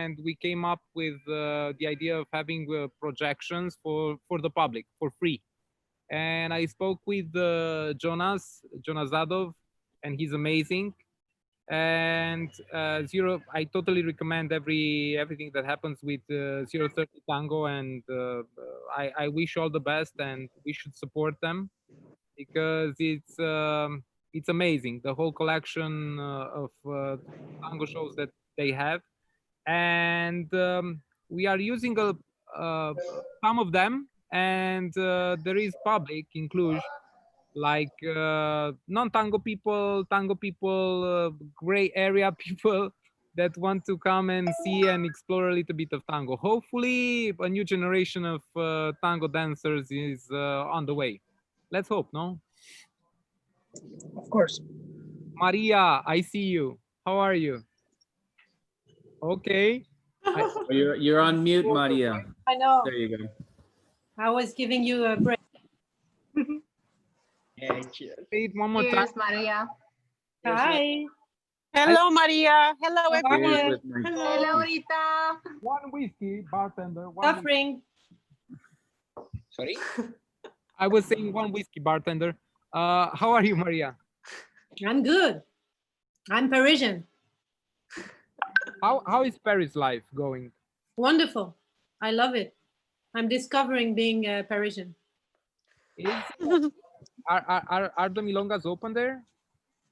and we came up with the idea of having projections for the public for free. And I spoke with Jonas Zadov, and he's amazing. And Zero, I totally recommend everything that happens with 030 Tango, and I wish all the best, and we should support them because it's amazing, the whole collection of tango shows that they have, and we are using some of them, and there is public inclusion, like non-tango people, tango people, gray area people that want to come and see and explore a little bit of tango. Hopefully a new generation of tango dancers is on the way. Let's hope, no? Of course. Maria, I see you. How are you? Okay. You're on mute, Maria. I know. There you go. I was giving you a break. Yeah, cheers. Say it one more time. Cheers, Maria. Hi. Hello, Maria. Hello, How are everyone. you? Hello, Rita. One whiskey, bartender. Suffering. Sorry? I was saying one whiskey, bartender. How are you, Maria? I'm good. I'm Parisian. How is Paris life going? Wonderful. I love it. I'm discovering being Parisian. Are the milongas open there?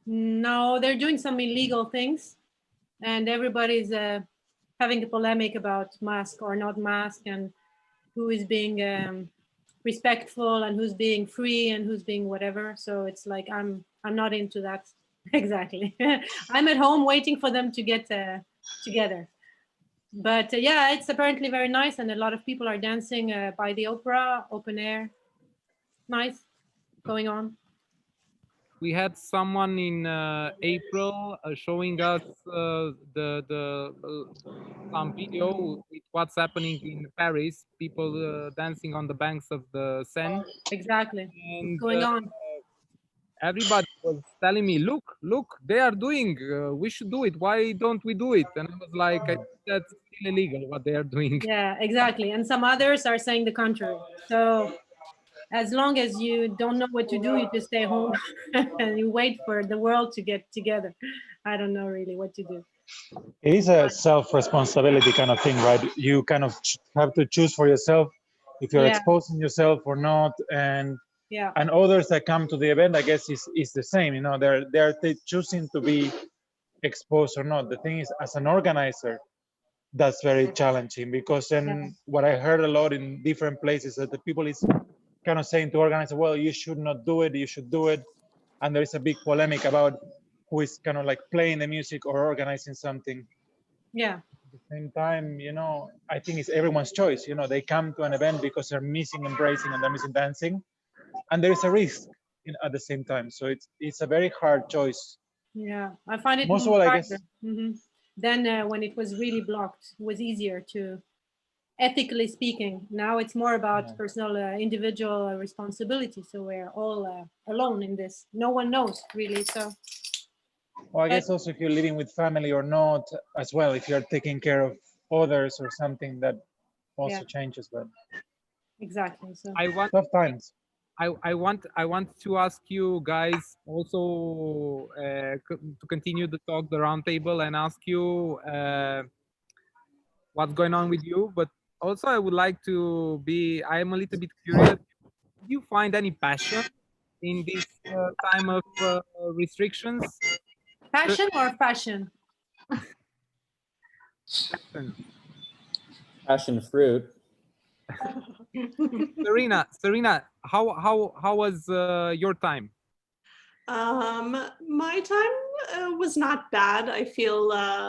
No, they're doing some illegal things, and everybody's having a polemic about mask or not mask, and who is being respectful and who's being free and who's being whatever. So it's like I'm not into that exactly. I'm at home waiting for them to get together. But yeah, it's apparently very nice, and a lot of people are dancing by the opera, open air. Nice going on. We had someone in April showing us some video with what's happening in Paris. People dancing on the banks of the Seine. Exactly. And, Going on. Everybody was telling me, look, they are doing. We should do it. Why don't we do it? And I was like, I think that's still illegal what they are doing. Yeah, exactly. And some others are saying the contrary. So as long as you don't know what to do, you just stay home and you wait for the world to get together. I don't know really what to do. It is a self-responsibility kind of thing, right? You kind of have to choose for yourself if you're exposing yourself or not, and others that come to the event, I guess, is the same. You know, they're choosing to be exposed or not. The thing is, as an organizer, that's very challenging, because then what I heard a lot in different places that the people is kind of saying to organize, well, you should not do it, you should do it, and there is a big polemic about who is kind of like playing the music or organizing something. Yeah. At the same time, you know, I think it's everyone's choice. You know, they come to an event because they're missing embracing and they're missing dancing, and there is a risk at the same time. So it's a very hard choice. Yeah, I find it most of all, I guess. Then when it was really blocked, it was easier to, ethically speaking. Now it's more about personal, individual responsibility. So we're all alone in this. No one knows really. So. Well, I guess also if you're living with family or not, as well, if you're taking care of others or something, that also changes. But exactly. So tough times. I want to ask you guys also to continue the talk, the roundtable, and ask you what's going on with you. But also, I would like to be. I am a little bit curious. Do you find any passion in this time of restrictions? Passion or fashion? Passion fruit. Serena, how was your time? My time was not bad. I feel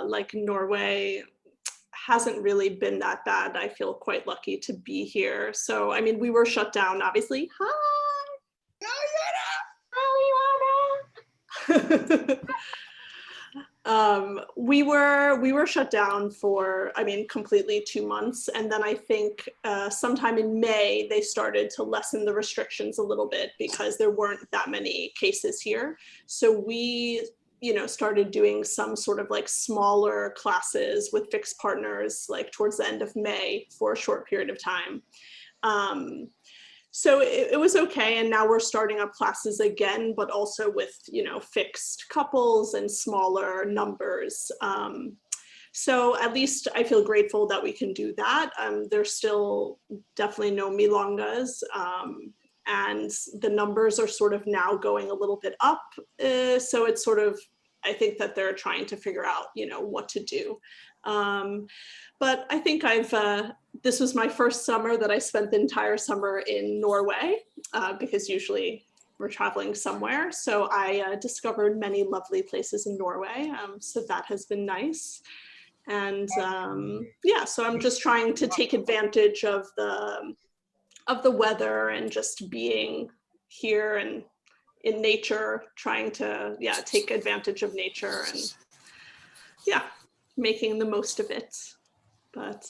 like Norway hasn't really been that bad. I feel quite lucky to be here. So, I mean, we were shut down, obviously. We were shut down for, I mean, completely 2 months. And then I think sometime in May, they started to lessen the restrictions a little bit because there weren't that many cases here. So we you know, started doing some sort of like smaller classes with fixed partners, like towards the end of May for a short period of time. So it was okay. And now we're starting up classes again, but also with, you know, fixed couples and smaller numbers. So at least I feel grateful that we can do that. There's still definitely no milongas. And the numbers are sort of now going a little bit up. So it's sort of, I think that they're trying to figure out, you know, what to do. But I think this was my first summer that I spent the entire summer in Norway, because usually we're traveling somewhere. So I discovered many lovely places in Norway. So that has been nice. And yeah, so I'm just trying to take advantage of the weather and just being here and in nature, trying to, yeah, take advantage of nature and, yeah, making the most of it. But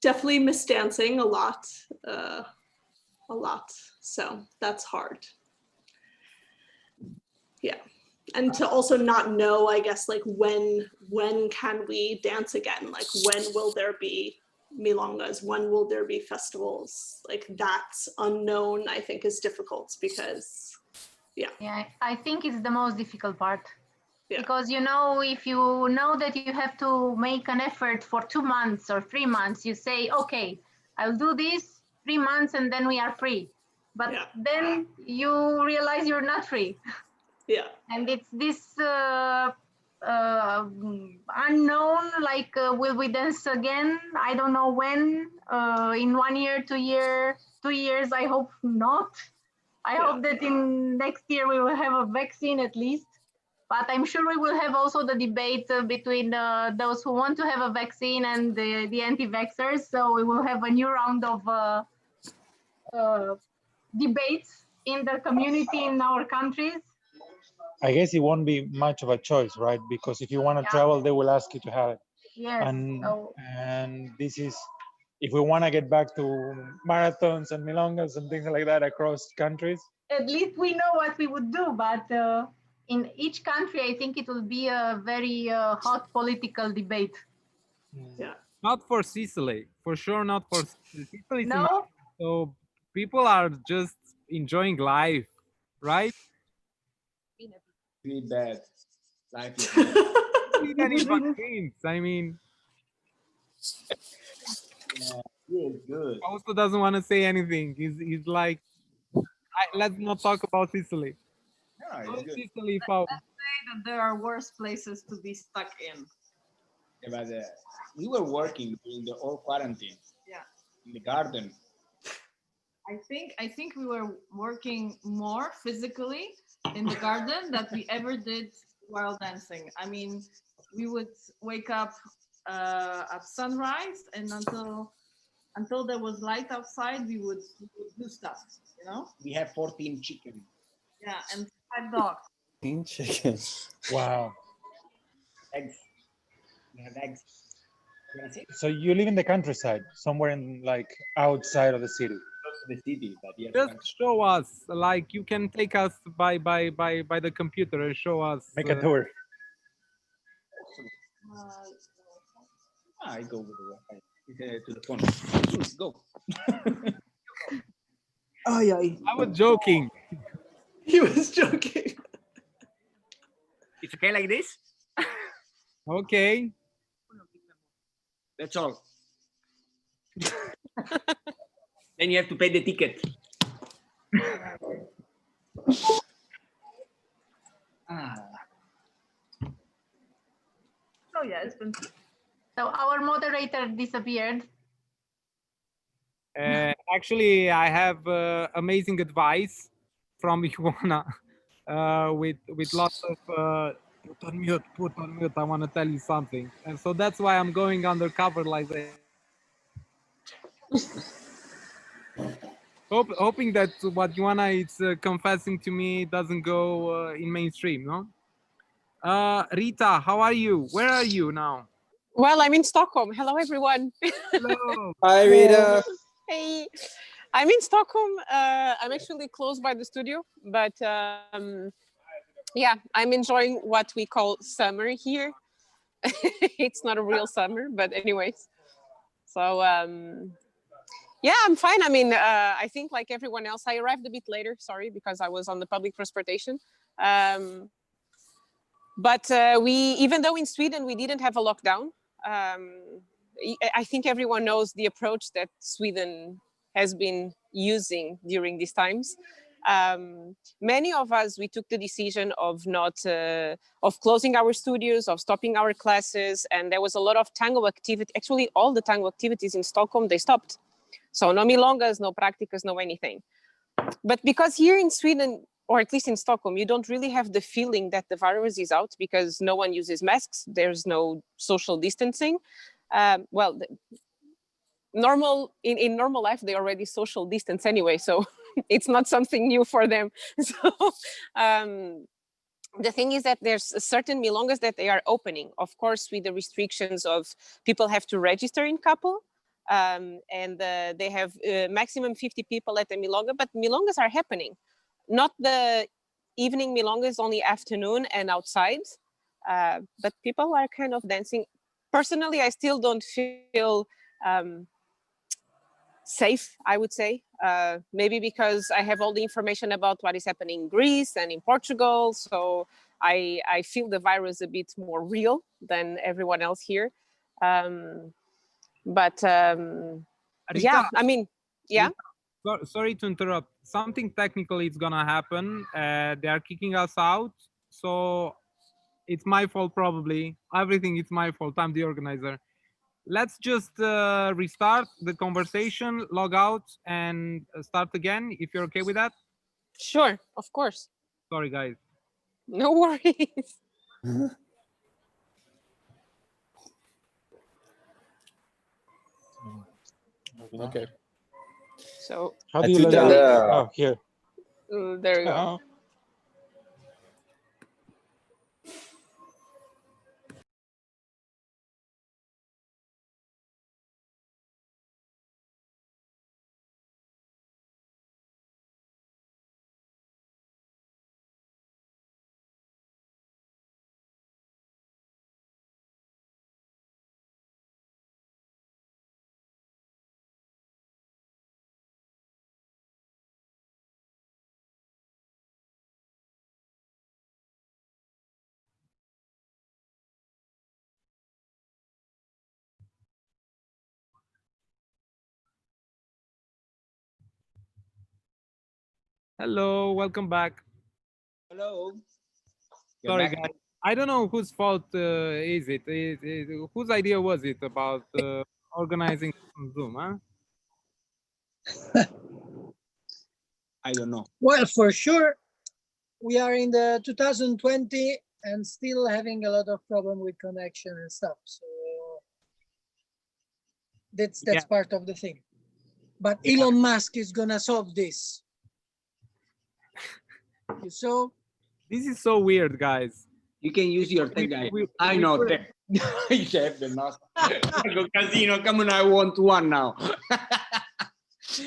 definitely miss dancing a lot. So that's hard. Yeah. And to also not know, I guess, like when can we dance again? Like when will there be milongas? When will there be festivals? Like that's unknown, I think is difficult because, yeah. Yeah, I think it's the most difficult part. Yeah. Because, you know, if you know that you have to make an effort for 2 months or 3 months, you say, okay, I'll do this 3 months and then we are free. But Yeah. then you realize you're not free. Yeah. And it's this unknown, like, will we dance again? I don't know when, in 1 year, 2 years, I hope not. I hope that in next year we will have a vaccine at least. But I'm sure we will have also the debate between those who want to have a vaccine and the anti-vaxxers. So we will have a new round of debates in the community in our countries. I guess it won't be much of a choice, right? Because if you want to travel, they will ask you to have it. Yes. And this is, if we want to get back to marathons and milongas and things like that across countries. At least we know what we would do, but in each country, I think it will be a very hot political debate. Yeah. Not for Sicily, for sure. Not for Sicily. Sicily is No. enough, so people are just enjoying life, right? Really bad. Life is Need any vaccines? I mean, really good. also doesn't want to say anything. He's like, let's not talk about Sicily. No, it's good. Sicily, Fausto. Let's say that there are worse places to be stuck in. Yeah, but we were working in the all quarantine. Yeah. In the garden. I think we were working more physically in the garden than we ever did while dancing. I mean, we would wake up at sunrise, and until there was light outside, we would do stuff, you know? We have 14 chickens. Yeah, and 5 dogs. 14 chickens. Wow. Eggs. We have eggs. So you live in the countryside, somewhere in like outside of the city. The city, but yeah. Just show us, like you can take us by the computer and show us. Make a tour. I go with the to the phone. Go. I was joking. He was joking. It's okay like this? Okay. That's all. Then you have to pay the ticket. Oh yeah, it's been. So our moderator disappeared. Actually, I have amazing advice from Ioana with lots of put on mute. I want to tell you something, and so that's why I'm going undercover like that. Hoping that what Ioana is confessing to me doesn't go in mainstream, no? Rita, how are you? Where are you now? Well, I'm in Stockholm. Hello, everyone. Hello. Hi, Rita. Hey, I'm in Stockholm. I'm actually close by the studio, but Yeah, I'm enjoying what we call summer here. It's not a real summer, but anyways. So yeah, I'm fine. I mean, I think like everyone else, I arrived a bit later, sorry, because I was on the public transportation. But even though in Sweden we didn't have a lockdown, I think everyone knows the approach that Sweden has been using during these times. Many of us, we took the decision of not of closing our studios, of stopping our classes, and there was a lot of tango activity. Actually, all the tango activities in Stockholm, they stopped. So no milongas, no practicas, no anything. But because here in Sweden, or at least in Stockholm, you don't really have the feeling that the virus is out because no one uses masks. There's no social distancing. Well, in normal life, they already social distance anyway, so it's not something new for them. So the thing is that there's certain milongas that they are opening, of course, with the restrictions of people have to register in couple. And they have maximum 50 people at the milonga, but milongas are happening. Not the evening milongas, only afternoon and outside, but people are kind of dancing. Personally, I still don't feel safe, I would say. Maybe because I have all the information about what is happening in Greece and in Portugal, so I feel the virus a bit more real than everyone else here. But yeah, I mean, yeah. Sorry to interrupt. Something technical is gonna happen. They are kicking us out, so it's my fault probably. Everything is my fault. I'm the organizer. Let's just restart the conversation, log out, and start again. If you're okay with that. Sure, of course. Sorry, guys. No worries. Okay. So how do you log out? Oh, here. There you go. Hello, welcome back. Hello. Sorry, guys. I don't know whose fault is it. Whose idea was it about organizing Zoom, huh? I don't know. Well, for sure, we are in the 2020 and still having a lot of problem with connection and stuff. So that's part of the thing. But Elon Musk is gonna solve this. You saw? This is so weird, guys. You can use your tech guy. I know tech. You have the mask. TANGO CAZINO, come on, I want one now.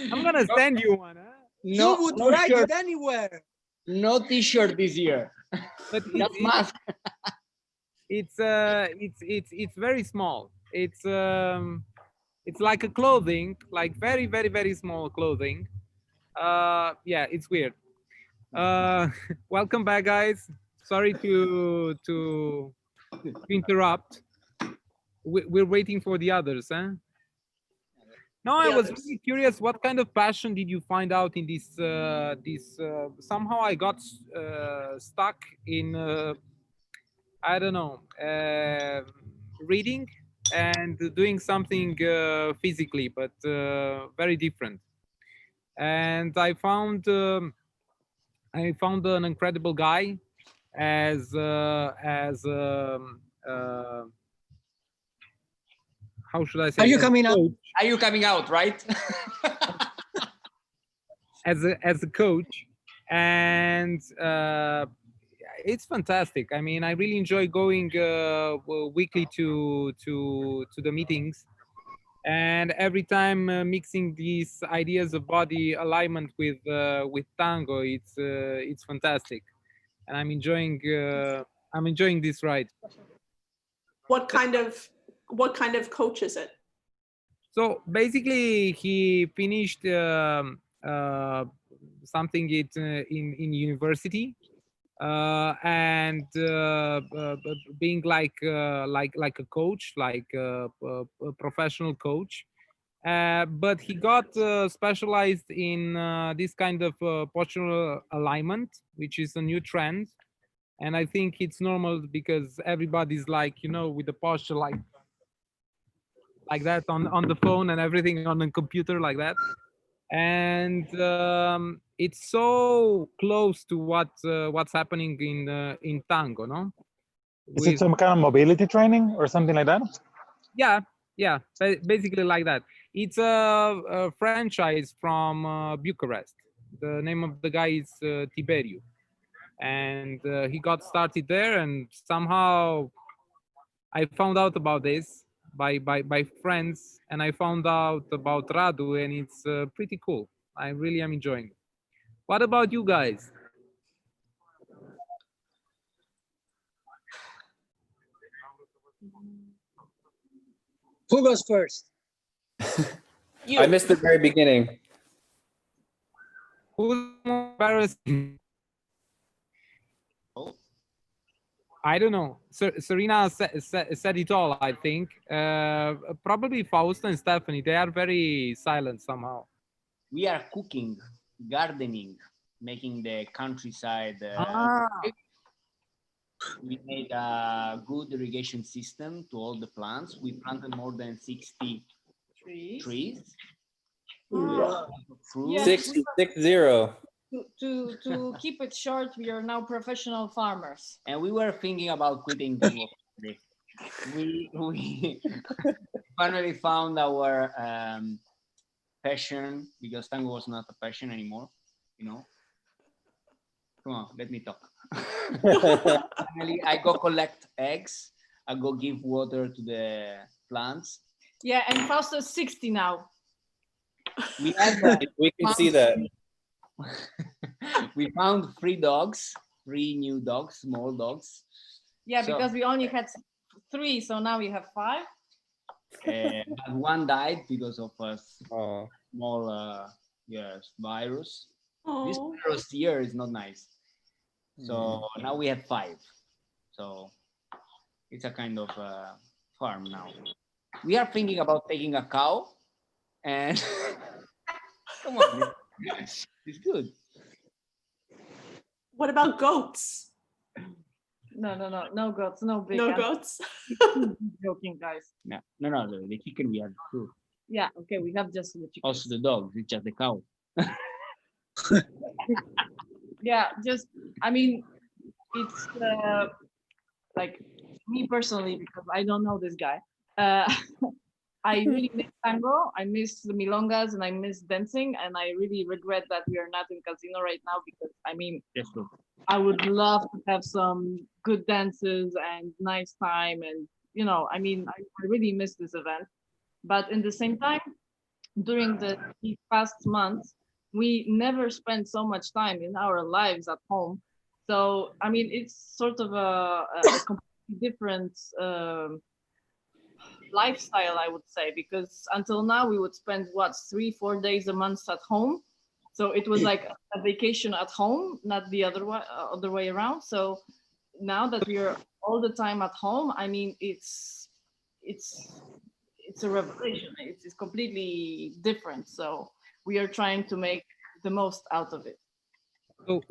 I'm gonna send you one, huh? No, you would write it anywhere. No t-shirt this year. But mask. It's very small. It's like a clothing, like very, very, very small clothing. Yeah, it's weird. Welcome back, guys. Sorry to interrupt. We're waiting for the others, huh? No, I was really curious. What kind of passion did you find out in this? Somehow I got stuck in I don't know, reading and doing something physically, but very different. And I found an incredible guy as how should I say? Are you coming out? Are you coming out, right? as a coach, and it's fantastic. I mean, I really enjoy going weekly to the meetings, and every time mixing these ideas of body alignment with tango, it's fantastic. and I'm enjoying this ride. What kind of coach is it? So basically, he finished something in university, and being like a coach, like a professional coach. But he got specialized in this kind of postural alignment, which is a new trend. And I think it's normal because everybody's like, with the posture like that on the phone and everything on the computer like that. And it's so close to what's happening in tango, no? Is it some kind of mobility training or something like that? Yeah, basically like that. It's a franchise from Bucharest. The name of the guy is Tiberiu, and he got started there, and somehow I found out about this by friends, and I found out about Radu, and it's pretty cool. I really am enjoying it. What about you guys? Who goes first? I missed the very beginning. Who's more embarrassing? I don't know. Serena said it all, I think. Probably Fausto and Stephanie. They are very silent somehow. We are cooking, gardening, making the countryside. We made a good irrigation system to all the plants. We planted more than 60 trees. Wow. Fruit. 60. To keep it short, we are now professional farmers. And we were thinking about quitting tango. We finally found our passion, because tango was not a passion anymore, Come on, let me talk. Finally, I go collect eggs. I go give water to the plants. Yeah, and Fausto's 60 now. We can see that. We found 3 dogs, 3 new dogs, small dogs. Yeah, because we only had 3, so now we have 5. But one died because of a small virus. This virus here is not nice. So now we have 5. So it's a kind of farm now. We are thinking about taking a cow, and come on, it's good. What about goats? No goats, no big. No goats. Joking, guys. No, the chicken we have too. Yeah, okay, we have just the chicken. Also the dogs, it's just the cow. Yeah, I mean, it's like me personally, because I don't know this guy. I really miss tango. I miss the milongas, and I miss dancing, and I really regret that we are not in casino right now, because I mean, I would love to have some good dances and nice time, and I mean, I really miss this event. But in the same time, during these past months, we never spent so much time in our lives at home. So I mean, it's sort of a completely different lifestyle, I would say, because until now we would spend 3-4 days a month at home. So it was like a vacation at home, not the other way around. So now that we are all the time at home, I mean, it's a revelation. It's completely different. So we are trying to make the most out of it.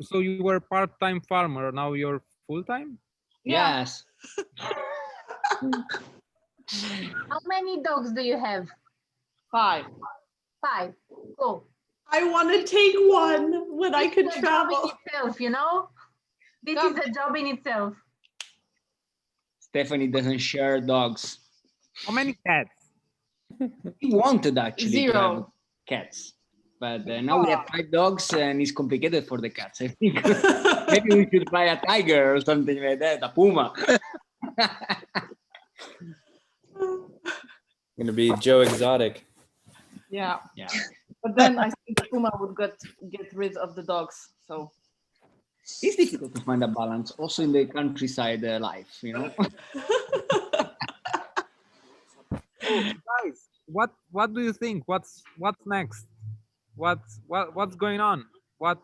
So you were part-time farmer. Now you're full-time? Yeah. Yes. How many dogs do you have? 5. 5. Cool. I want to take one when I could travel. Job in itself, This is a job in itself. Stephanie doesn't share dogs. How many cats? We wanted actually 0. to have cats, but now we have 5 dogs, and it's complicated for the cats. I think maybe we should buy a tiger or something like that, a puma. Gonna be Joe Exotic. Yeah. But then I think the puma would get rid of the dogs. So It's difficult to find a balance also in the countryside life, you know. Guys, what do you think? What's next? What's going on? Where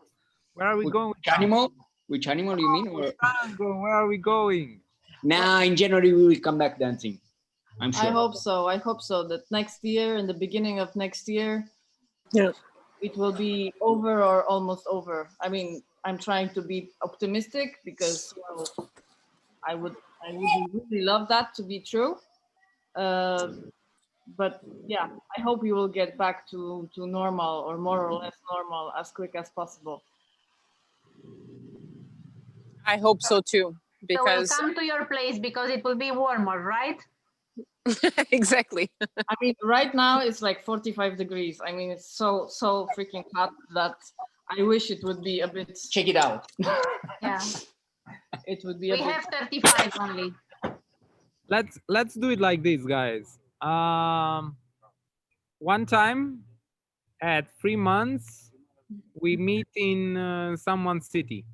are we going? Which animal? Which animal you mean? Or... Tango, where are we going? Now in January we will come back dancing. I'm sure. I hope so. I hope so. That next year, in the beginning of next year, Yes. it will be over or almost over. I mean, I'm trying to be optimistic because, well, I would really love that to be true. But yeah, I hope we will get back to normal or more or less normal as quick as possible. I hope so too, because So we'll come to your place because it will be warmer, right? exactly. I mean, right now it's like 45 degrees. I mean, it's so freaking hot that I wish it would be a bit. Check it out. Yeah. It would be. We have 35 only. Let's do it like this, guys. One time at 3 months, we meet in someone's city.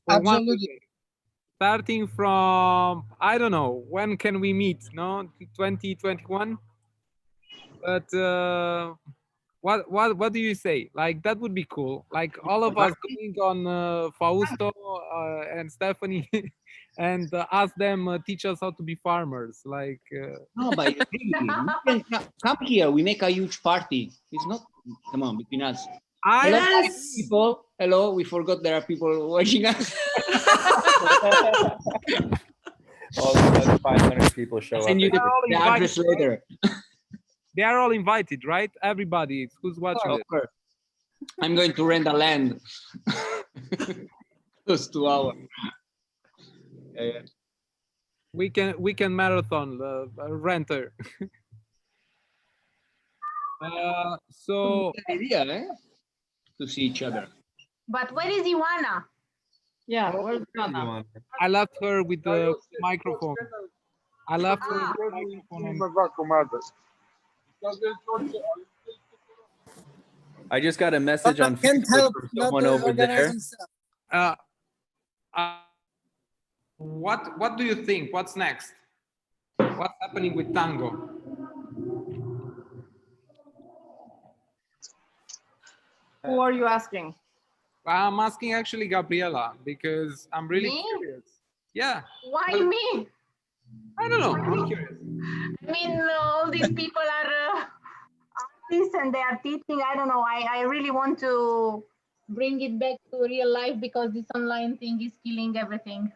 Absolutely. Starting from, I don't know, when can we meet? No, 2021. But what do you say? Like that would be cool. Like all of us going on Fausto and Stephanie, and ask them teach us how to be farmers. Like no, but really, you can come here. We make a huge party. It's not. Come on, between us. People. Hello, we forgot there are people watching us. All the 500 people show up. Send you the address later. They are all invited, right? Everybody who's watching it. I'm going to rent a land close to our. We can marathon renter. So idea, eh? To see each other. But where is Ioana? Yeah, where's Ioana? I left her with the microphone. I left her with the microphone. I just got a message on can't Facebook help from not someone over there. organizing stuff. What do you think? What's next? What's happening with Tango? Who are you asking? I'm asking actually Gabriela because I'm really curious. Yeah. Why me? I don't know. I'm curious. I mean, all these people are artists and they are teaching. I don't know. I really want to bring it back to real life because this online thing is killing everything.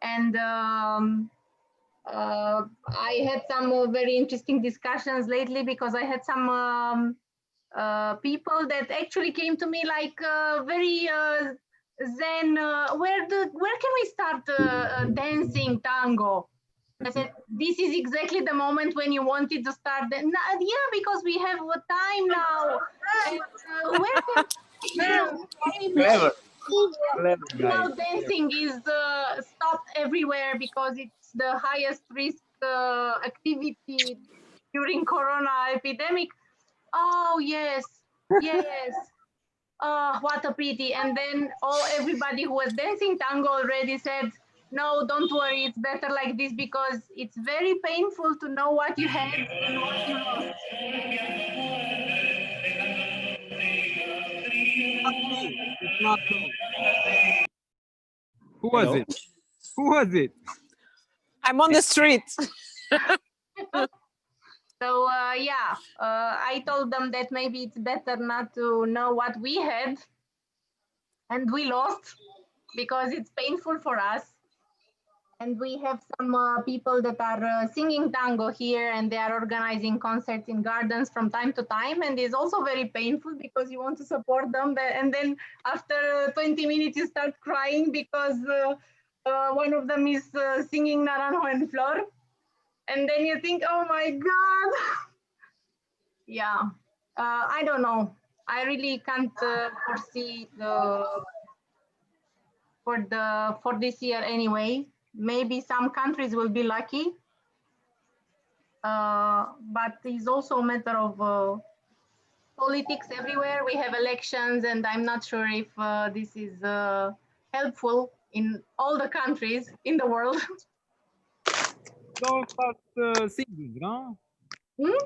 And I had some very interesting discussions lately because I had some people that actually came to me like very zen. Where can we start dancing tango? I said, this is exactly the moment when you wanted to start. Yeah, because we have time now. And, where can Clever. now dancing is stopped everywhere because it's the highest risk activity during Corona epidemic. Oh yes, yes. What a pity. And then everybody who was dancing tango already said, no, don't worry, it's better like this because it's very painful to know what you had and what you lost. It's not me. Who was it? Who was it? I'm on the street. So yeah, I told them that maybe it's better not to know what we had and we lost because it's painful for us. And we have some people that are singing tango here and they are organizing concerts in gardens from time to time. And it's also very painful because you want to support them. And then after 20 minutes, you start crying because one of them is singing Naranjo en Flor. And then you think, oh my God. Yeah, I don't know. I really can't foresee for this year anyway. Maybe some countries will be lucky, but it's also a matter of politics everywhere. We have elections, and I'm not sure if this is helpful in all the countries in the world. Don't start singing, no? Hmm?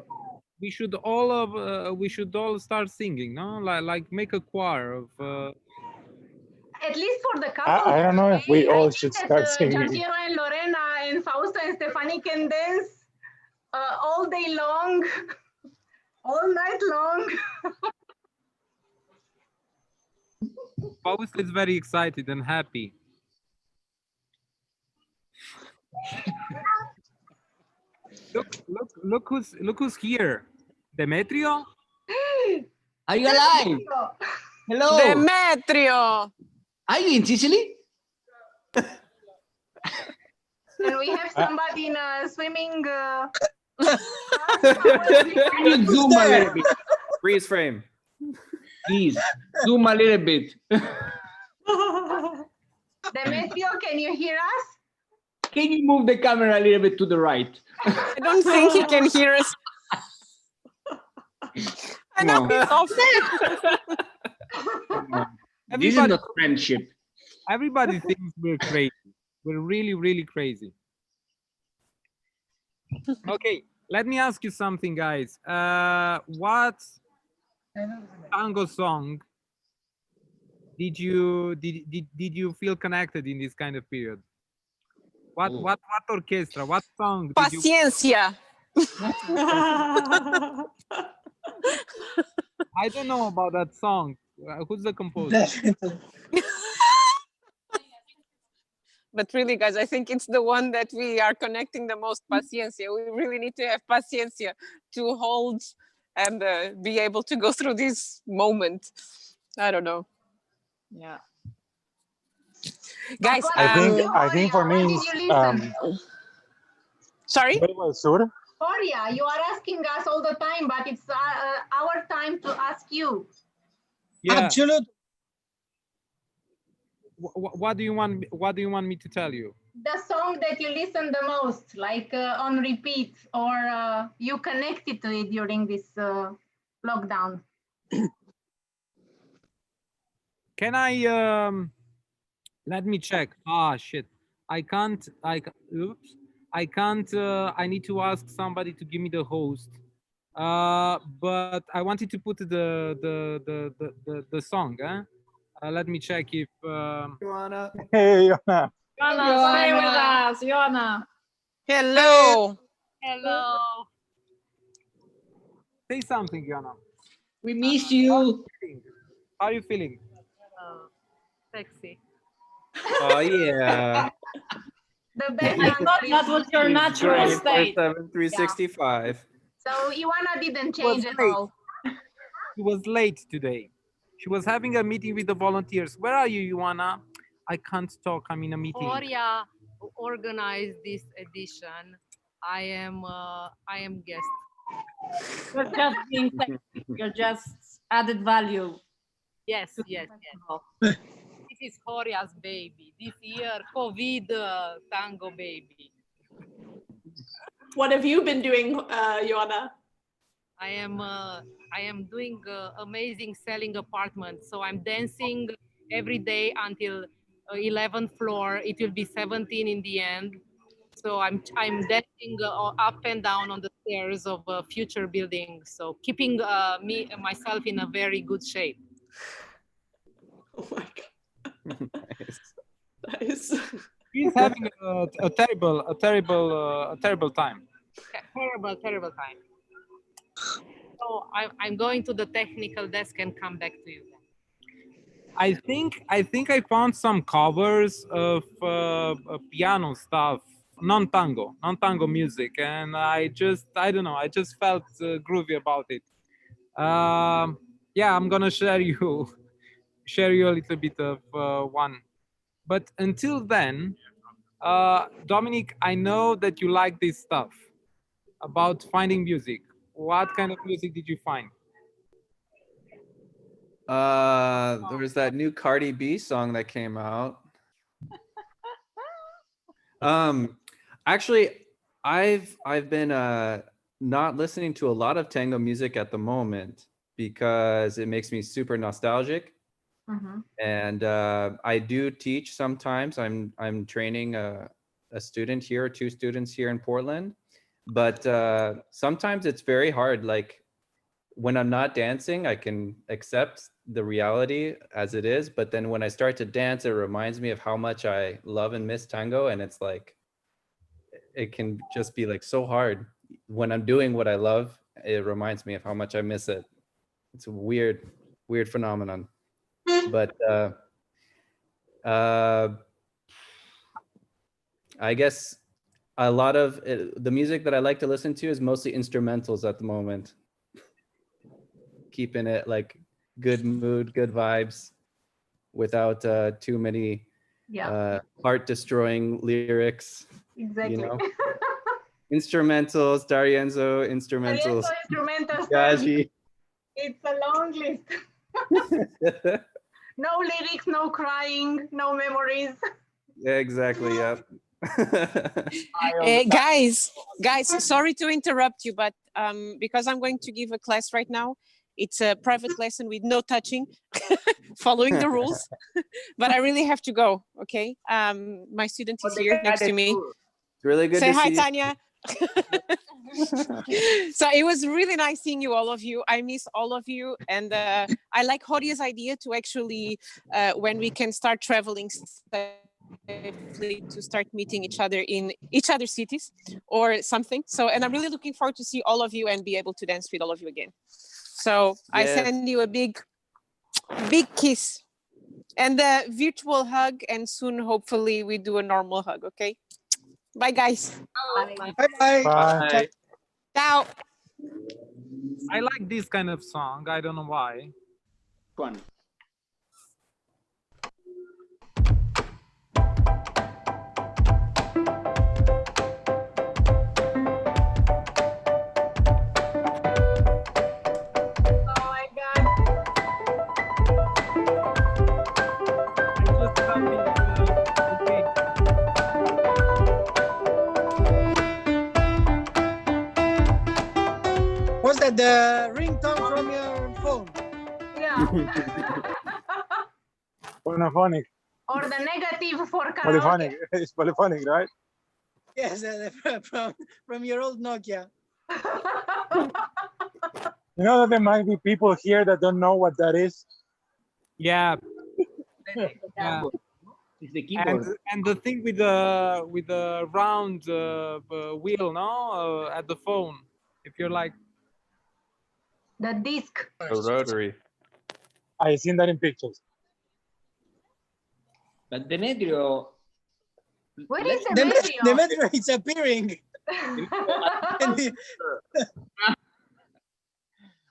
We should all start singing, no? Like make a choir of. At least for the couple. I don't know if we all I think should that start singing. Giorgio and Lorena and Fausto and Stephanie can dance all day long, all night long. Fausto is very excited and happy. Look who's here. Demetrio? Are you alive? Hello. Demetrio. Are you in Sicily? And we have somebody in a swimming. Can you zoom a little bit? Freeze frame. Please, zoom a little bit. Demetrio, can you hear us? Can you move the camera a little bit to the right? I don't think he can hear us. I know he's off. This is not friendship. Everybody thinks we're crazy. We're really, really crazy. Okay, let me ask you something, guys. What tango song did you feel connected in this kind of period? What orchestra? What song? Paciencia. I don't know about that song. Who's the composer? But really, guys, I think it's the one that we are connecting the most. Paciencia. We really need to have paciencia to hold and be able to go through this moment. I don't know. Yeah. Guys, I think for me, sorry? Horia, you are asking us all the time, but it's our time to ask you. Yeah. Absolutely. What do you want? What do you want me to tell you? The song that you listen the most, like on repeat, or you connected to it during this lockdown. Can I let me check. Ah, shit. I can't. Oops. I can't. I need to ask somebody to give me the host. But I wanted to put the song. Let me check if. Joanna. Hey, Joanna. Joanna, stay with us, Joanna. Hello. Hello. Say something, Joanna. We miss you. How are you feeling? Sexy. Oh yeah. The best Not with your natural state. 365. So Ioana didn't change at all. She was late today. She was having a meeting with the volunteers. Where are you, Ioana? I can't talk. I'm in a meeting. Horia organized this edition. I am guest. You're just being sexy. You're just added value. Yes. This is Horia's baby. This year, COVID tango baby. What have you been doing, Joanna? I am doing amazing selling apartments. So I'm dancing every day until 11th floor. It will be 17 in the end. So I'm dancing up and down on the stairs of future buildings. So keeping myself in a very good shape. Oh my God. Nice. He's having a terrible time. Terrible time. So I'm going to the technical desk and come back to you. I think I found some covers of piano stuff, non-tango music, and I don't know, I just felt groovy about it. Yeah, I'm gonna share you a little bit of one. But until then, Dominic, I know that you like this stuff about finding music. What kind of music did you find? There was that new Cardi B song that came out. Actually, I've been not listening to a lot of tango music at the moment because it makes me super nostalgic. And I do teach sometimes. I'm training a student here, 2 students here in Portland, but sometimes it's very hard. Like when I'm not dancing, I can accept the reality as it is, but then when I start to dance, it reminds me of how much I love and miss tango, and it's like it can just be like so hard. When I'm doing what I love, it reminds me of how much I miss it. It's a weird phenomenon. But I guess a lot of the music that I like to listen to is mostly instrumentals at the moment. Keeping it like good mood, good vibes, without too many heart-destroying lyrics. Exactly. You know? Instrumentals, D'Arienzo instrumentals. Gaji. It's a long list. No lyrics, no crying, no memories. Yeah, exactly. Yeah. Guys, sorry to interrupt you, but because I'm going to give a class right now, it's a private lesson with no touching, following the rules, but I really have to go, okay? My student is here next to me. It's really good Say to hi, see Tanya. So it was really nice seeing you, all of you. I miss all of you. And I like Horia's idea to actually, when we can start traveling safely, to start meeting each other in each other's cities or something. So, and I'm really looking forward to see all of you and be able to dance with all of you again. So I send you a big kiss and a virtual hug, and soon, hopefully, we do a normal hug, okay? Bye, guys. Bye. Bye. Bye. Ciao. I like this kind of song. I don't know why. One. Was that the ringtone from your phone? Yeah. Monophonic. Or the negative for karaoke. Polyphonic. It's polyphonic, right? Yes, from your old Nokia. You know that there might be people here that don't know what that is. Yeah. Yeah. It's the keyboard. And the thing with the round wheel, no, at the phone. If you're like the disc. A rotary. I've seen that in pictures. But Demetrio. Where is Demetrio? Demetrio is appearing.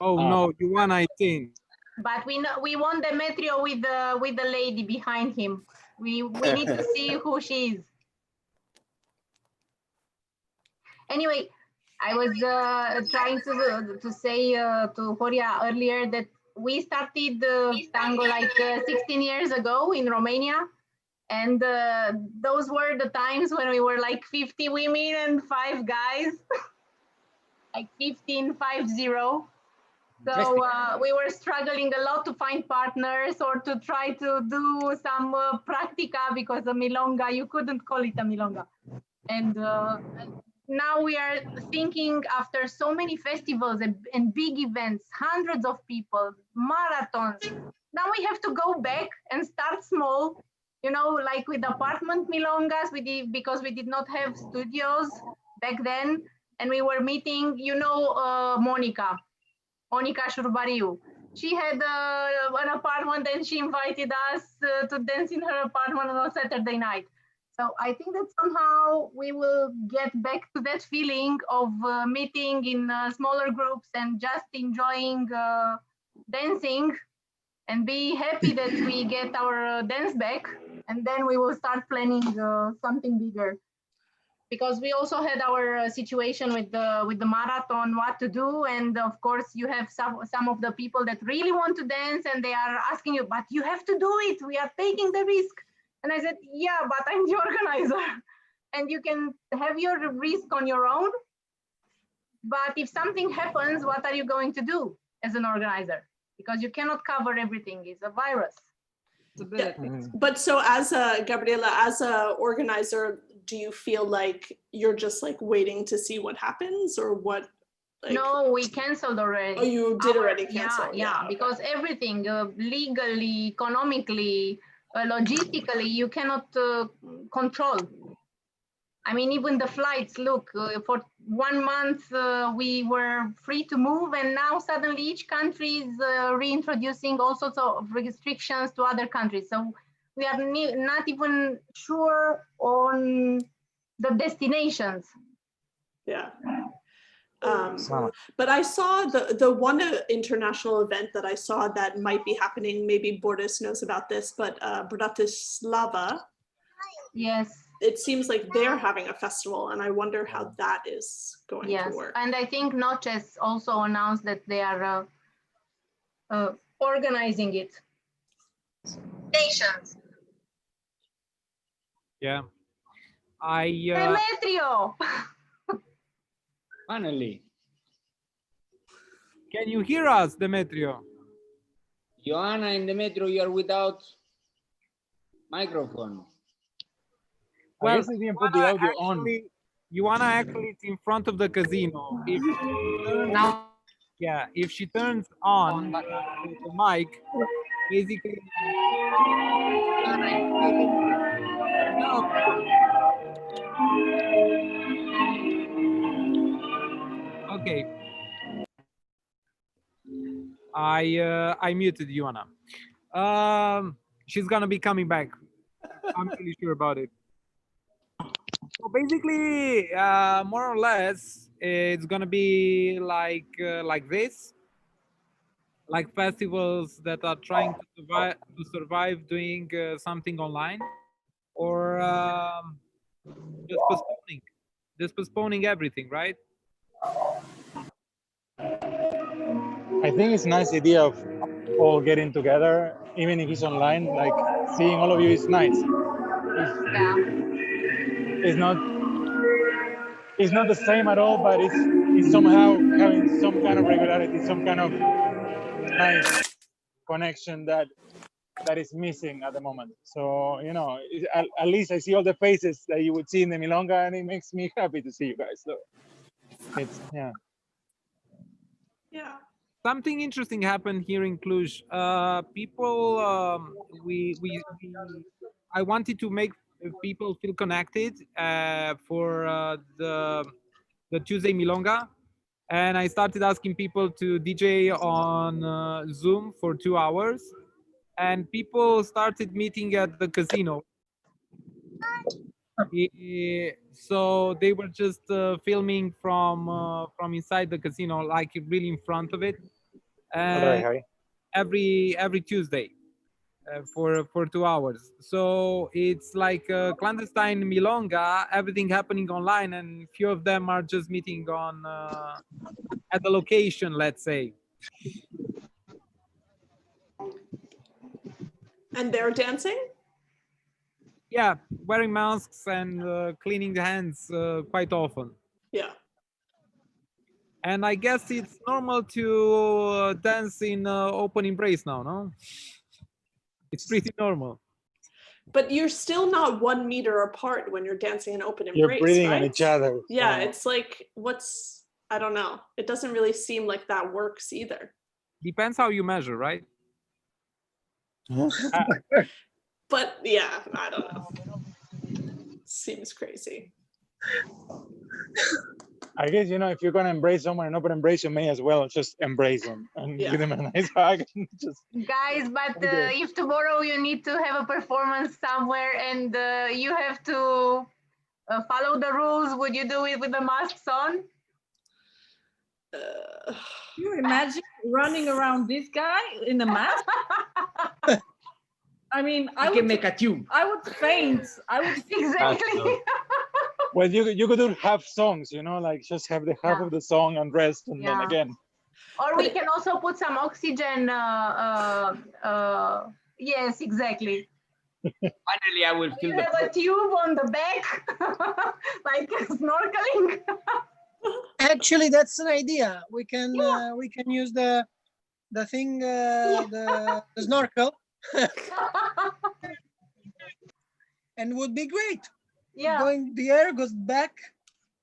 Oh no, you won 19. But we want Demetrio with the lady behind him. We need to see who she is. Anyway, I was trying to say to Horia earlier that we started tango like 16 years ago in Romania. And those were the times when we were like 50 women and 5 guys, like 15-5-0. So we were struggling a lot to find partners or to try to do some practica, because a milonga, you couldn't call it a milonga. And now we are thinking, after so many festivals and big events, hundreds of people, marathons, now we have to go back and start small, you know, like with apartment milongas, because we did not have studios back then. And we were meeting, you know, Monica Șurbariu. She had an apartment and she invited us to dance in her apartment on a Saturday night. So I think that somehow we will get back to that feeling of meeting in smaller groups and just enjoying dancing and be happy that we get our dance back. And then we will start planning something bigger. Because we also had our situation with the marathon, what to do. And of course, you have some of the people that really want to dance and they are asking you, but you have to do it. We are taking the risk. And I said, yeah, but I'm the organizer. And you can have your risk on your own. But if something happens, what are you going to do? as an organizer, because you cannot cover everything. It's a virus. Yeah. But so as a Gabriela, as a organizer, do you feel like you're just like waiting to see what happens, or what? Like, no, we canceled already. Oh, you did already cancel? Yeah, because everything, legally, economically, logistically, you cannot control. I mean, even the flights, look, for 1 month, we were free to move, and now suddenly each country is reintroducing all sorts of restrictions to other countries. So we are not even sure on the destinations. Yeah. But I saw the one international event that I saw that might be happening, maybe Boris knows about this, but Bratislava. Yes. It seems like they're having a festival, and I wonder how that is going to work. And I think Noches also announced that they are organizing it. Nations. Yeah. Demetrio! Finally. Can you hear us, Demetrio? Joanna and Demetrio, you are without microphone. Well, I guess I didn't put the audio on. Joanna actually is in front of the casino. If she turns on the mic, basically. Okay. I muted Joanna. She's gonna be coming back. I'm pretty sure about it. So basically, more or less, it's gonna be like this, like festivals that are trying to survive doing something online, or just postponing everything, right? I think it's a nice idea of all getting together, even if it's online, like seeing all of you is nice. It's not the same at all, but it's somehow having some kind of regularity, some kind of nice connection that is missing at the moment. So, you know, at least I see all the faces that you would see in the Milonga, and it makes me happy to see you guys. So it's, yeah. Something interesting happened here in Cluj. People, I wanted to make people feel connected for the Tuesday Milonga, and I started asking people to DJ on Zoom for 2 hours, and people started meeting at the casino. So they were just filming from inside the casino, like really in front of it, every Tuesday for 2 hours. So it's like a clandestine milonga, everything happening online, and few of them are just meeting on at the location, let's say. And they're dancing? Yeah, wearing masks and cleaning the hands quite often. Yeah. And I guess it's normal to dance in open embrace now, no? It's pretty normal. But you're still not 1 meter apart when you're dancing in open embrace, you're breathing right? on each other. Yeah, it's like, I don't know. It doesn't really seem like that works either. Depends how you measure, right? But yeah, I don't know. Seems crazy. I guess, you know, if you're going to embrace someone and open embrace, you may as well just embrace them and give them a nice hug. Guys, but if tomorrow you need to have a performance somewhere and you have to follow the rules, would you do it with the masks on? Can you imagine running around this guy in a mask? I mean, I would make a tune. I would faint. I would exactly. Well, you could do half songs, you know, like just have the half of the song and rest, and then again. Or we can also put some oxygen. Yes, exactly. Finally, I will feel you have a tube on the back, like snorkeling. Actually, that's an idea. We can use the the thing, the snorkel, and would be great. Yeah. Going the air goes back.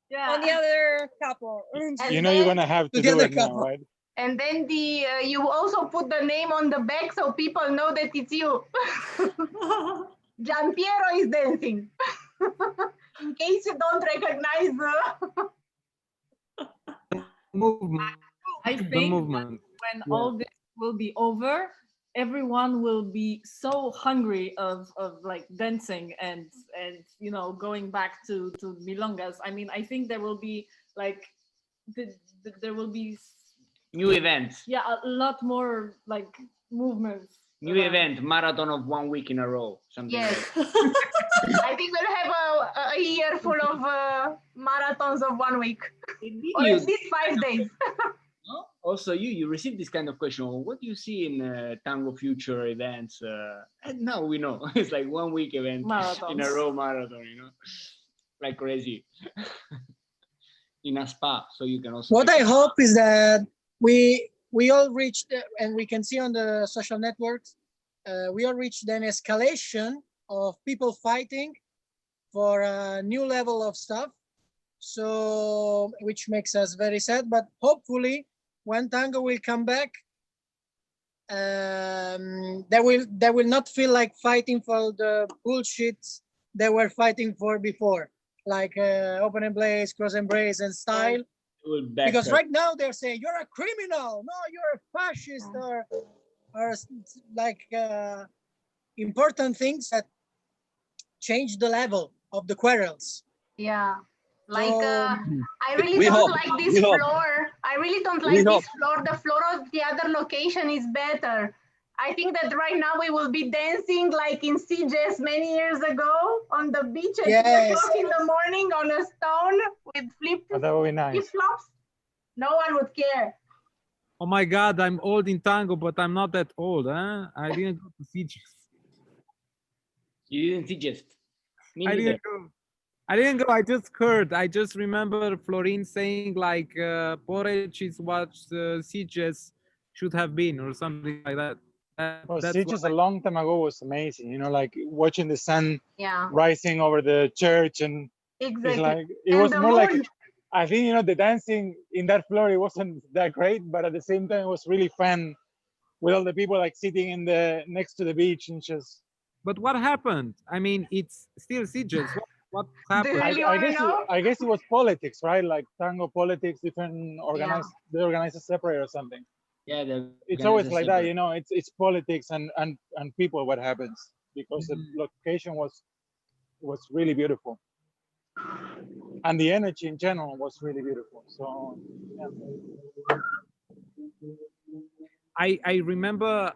Yeah. On the other couple. You know, you're gonna have to do it now, right? And then you also put the name on the back so people know that it's you. Giampiero is dancing. In case you don't recognize the movement. I think when all this will be over, everyone will be so hungry of like dancing and you know, going back to milongas. I mean, I think there will be like there will be new events. Yeah, a lot more like movements. New event, marathon of 1 week in a row. Something. Yes. Like I think we'll have a year full of marathons of 1 week. Or you- at least 5 days. No? Also, you receive this kind of question. What do you see in Tango future events? And now we know it's like 1 week event in a row marathon. You know, like crazy. In a spa, so you can also. What I hope is that we all reached, and we can see on the social networks, we all reached an escalation of people fighting for a new level of stuff. So, which makes us very sad, but hopefully when tango will come back, they will not feel like fighting for the bullshits they were fighting for before, like open embrace, cross embrace, and style. Because right now they're saying you're a criminal, no, you're a fascist, or like important things that change the level of the quarrels. Yeah. Like So, I really don't like this floor. I really don't like this floor. The floor of the other location is better. I think that right now we will be dancing like in Sitges many years ago on the beach at 2 o'clock in the morning on a stone with That would be nice. flip-flops. No one would care. Oh my God, I'm old in tango, but I'm not that old, huh? I didn't go to Sitges. You didn't see just. I didn't go. I didn't go. I just heard. I just remember Florin saying like porridge is what Sitges should have been, or something like that. Well, That's Sitges a long time ago was amazing. You know, like watching the sun Yeah. rising over the church, and Exactly. it's like it And was the more like, moon. I think, you know, the dancing in that floor, it wasn't that great, but at the same time it was really fun with all the people like sitting in the next to the beach and just. But what happened? I mean, it's still Sitges. What happened? I guess it was politics, right? Like tango politics, different organized, they organize it separate or something. Yeah, it's always like that, you know. It's politics and people. What happens because the location was really beautiful, and the energy in general was really beautiful. So yeah. I remember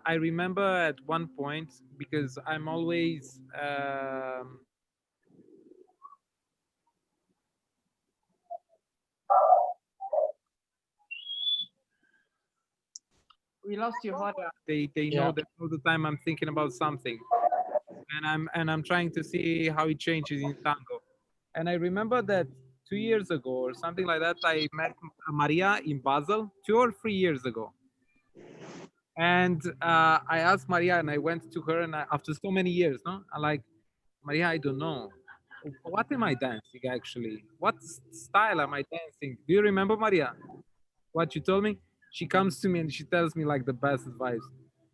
at one point, because I'm always We lost you, Jorge. they know that all the time I'm thinking about something, and I'm trying to see how it changes in tango. And I remember that 2 years ago or something like that, I met Maria in Basel 2 or 3 years ago. And I asked Maria, and I went to her, and after so many years, no, I'm like, Maria, I don't know. What am I dancing actually? What style am I dancing? Do you remember, Maria, what you told me? She comes to me and she tells me like the best advice.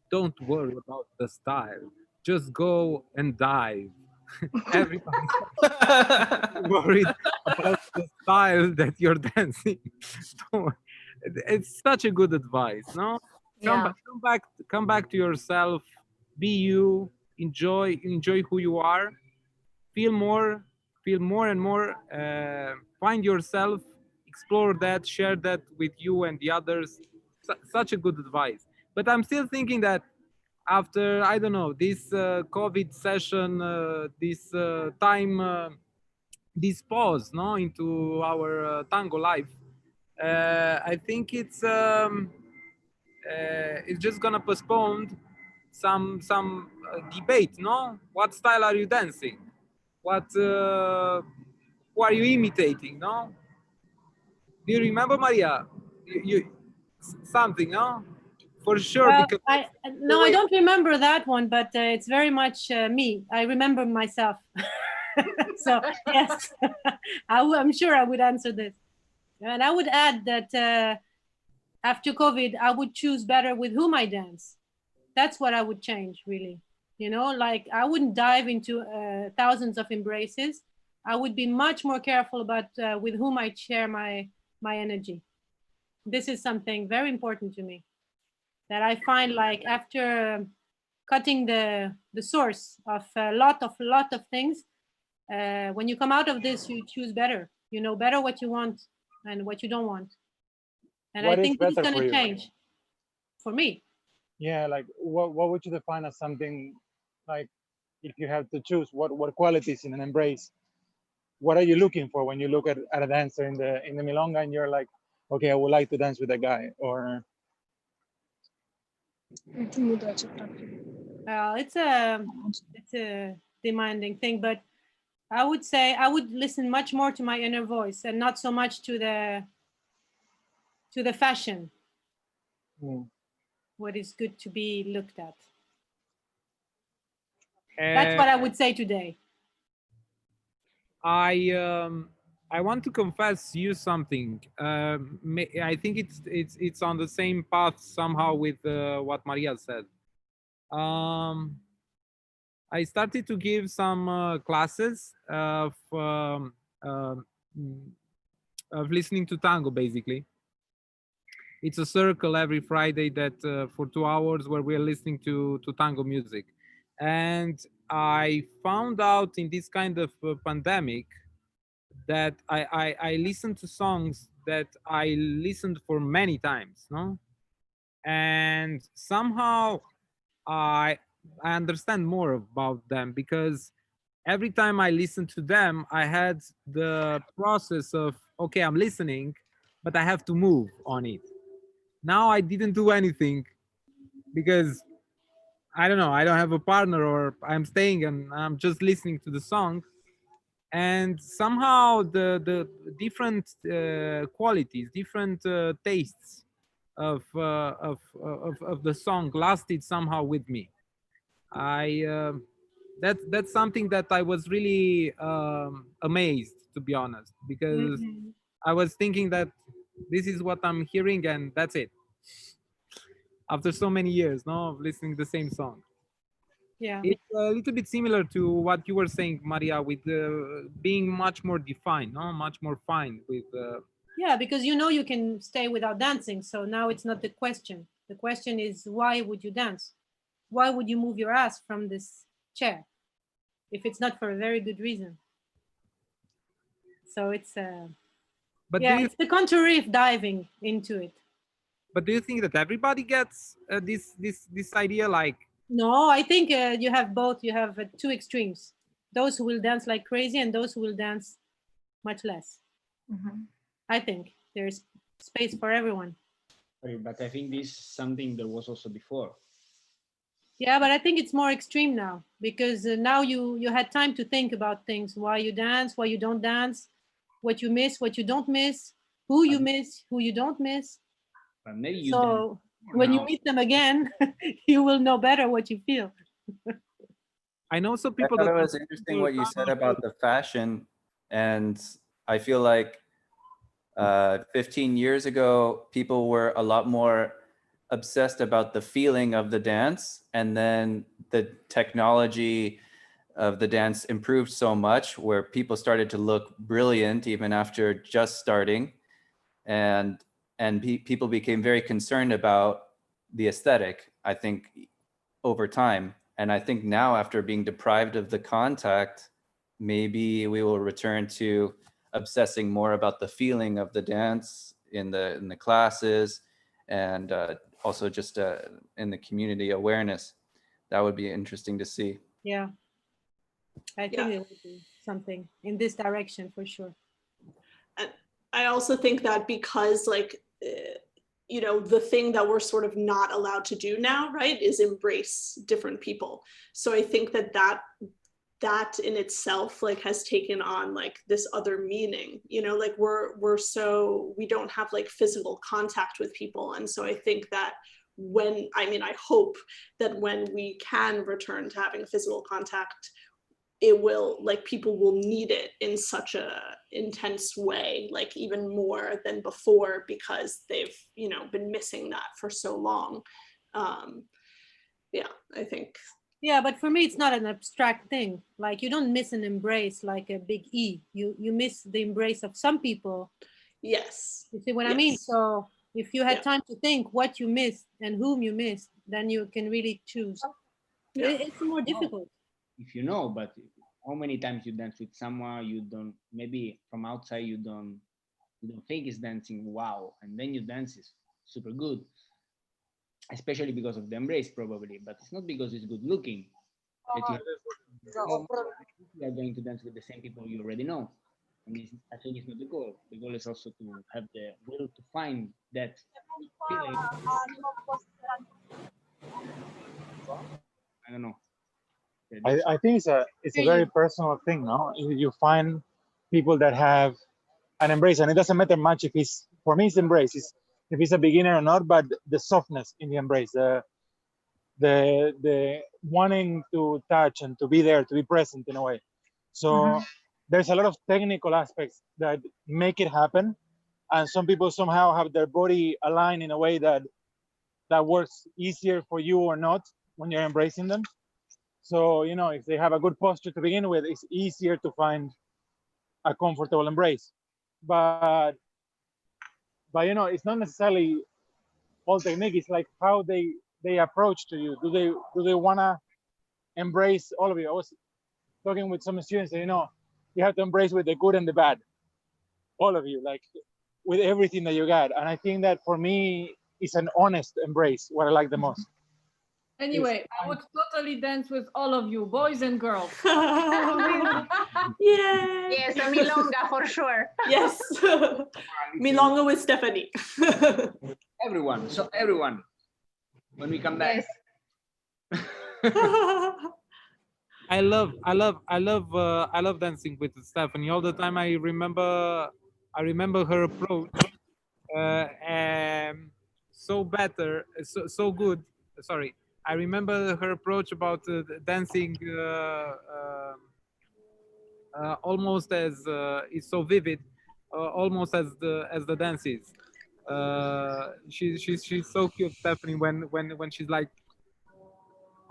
Don't worry about the style. Just go and dive. Everybody's worried about the style that you're dancing. It's such a good advice, no? Come back to yourself. Be you. Enjoy who you are. Feel more and more. Find yourself. Explore that. Share that with you and the others. Such a good advice. But I'm still thinking that after, I don't know, this COVID session, this time, this pause, no, into our tango life, I think it's just gonna postpone some debate, no? What style are you dancing? What who are you imitating, no? Do you remember, Maria? You something, no? for sure. Well, Because no, I don't remember that one, but it's very much me. I remember myself. So yes, I'm sure I would answer this. And I would add that after COVID, I would choose better with whom I dance. That's what I would change, really. You know, like I wouldn't dive into thousands of embraces. I would be much more careful about with whom I share my energy. This is something very important to me, that I find like after cutting the source of a lot of things, when you come out of this, you choose better. You know better what you want and what you don't want. And What I is think this is better going for to you? change for me. Yeah, like what would you define as something, like if you have to choose, what qualities in an embrace? What are you looking for when you look at a dancer in the milonga and you're like, okay, I would like to dance with a guy? Or Well, it's a demanding thing, but I would say I would listen much more to my inner voice and not so much to the fashion. What is good to be looked at. That's what I would say today. I want to confess you something. I think it's on the same path somehow with what Maria said. I started to give some classes of listening to tango, basically. It's a circle every Friday that for 2 hours where we're listening to tango music. And I found out in this kind of pandemic that I listened to songs that I listened for many times, no? And somehow I understand more about them, because every time I listened to them, I had the process of, okay, I'm listening, but I have to move on it. Now I didn't do anything because I don't know, I don't have a partner, or I'm staying and I'm just listening to the song. And somehow the different qualities, different tastes of the song lasted somehow with me. That's something that I was really amazed, to be honest, because I was thinking that this is what I'm hearing and that's it. After so many years, no, of listening the same song. Yeah, it's a little bit similar to what you were saying, Maria, with being much more defined, no, much more fine with. Yeah, because you know you can stay without dancing, so now it's not the question. The question is, why would you dance? Why would you move your ass from this chair if it's not for a very good reason? So it's but yeah, it's the contrary of diving into it. But do you think that everybody gets this idea? Like, no, I think you have both. You have two extremes: those who will dance like crazy and those who will dance much less. I think there's space for everyone. But I think this is something there was also before. Yeah, but I think it's more extreme now, because now you had time to think about things: why you dance, why you don't dance, what you miss, what you don't miss, who you miss, who you don't miss. But maybe you so when you meet them again, you will know better what you feel. I know some people. I thought it was interesting what you said about the fashion, and I feel like 15 years ago, people were a lot more obsessed about the feeling of the dance, and then the technology of the dance improved so much where people started to look brilliant even after just starting, and people became very concerned about the aesthetic, I think, over time. And I think now, after being deprived of the contact, maybe we will return to obsessing more about the feeling of the dance in the classes, and also just in the community awareness. That would be interesting to see. Yeah, I think it would be something in this direction for sure. And I also think that because, like, you know, the thing that we're sort of not allowed to do now, right, is embrace different people. So I think that in itself, like, has taken on like this other meaning, you know, like we don't have like physical contact with people. And so I think that when, I mean, I hope that when we can return to having physical contact, it will, like, people will need it in such a intense way, like even more than before, because they've, you know, been missing that for so long. Yeah, I think. Yeah, but for me, it's not an abstract thing. Like, you don't miss an embrace like a big E. You miss the embrace of some people. Yes. You see what I mean? So if you had time to think what you missed and whom you missed, then you can really choose. It's more difficult. If you know, but how many times you dance with someone you don't, maybe from outside you don't think is dancing wow, and then you dance is super good, especially because of the embrace probably, but it's not because it's good looking. That you are going to dance with the same people you already know. And I think it's not the goal. The goal is also to have the will to find that feeling. I don't know. I think it's a very personal thing, no? You find people that have an embrace, and it doesn't matter much if it's, for me, it's embrace. It's, if it's a beginner or not, but the softness in the embrace, the wanting to touch and to be there, to be present in a way. So there's a lot of technical aspects that make it happen, and some people somehow have their body aligned in a way that works easier for you or not when you're embracing them. So, you know, if they have a good posture to begin with, it's easier to find a comfortable embrace. But you know, it's not necessarily all technique. It's like how they approach to you. Do they wanna embrace all of you? I was talking with some students, you know, you have to embrace with the good and the bad, all of you, like with everything that you got. And I think that for me, it's an honest embrace, what I like the most. Anyway, I would totally dance with all of you, boys and girls. Yeah. Yes, a milonga for sure. Yes. Milonga with Stephanie. Everyone. So everyone, when we come back. Yes. I love dancing with Stephanie all the time. I remember her approach, so better, so good. Sorry, I remember her approach about dancing almost as is so vivid, almost as the dance is. She's so cute, Stephanie. When she's like,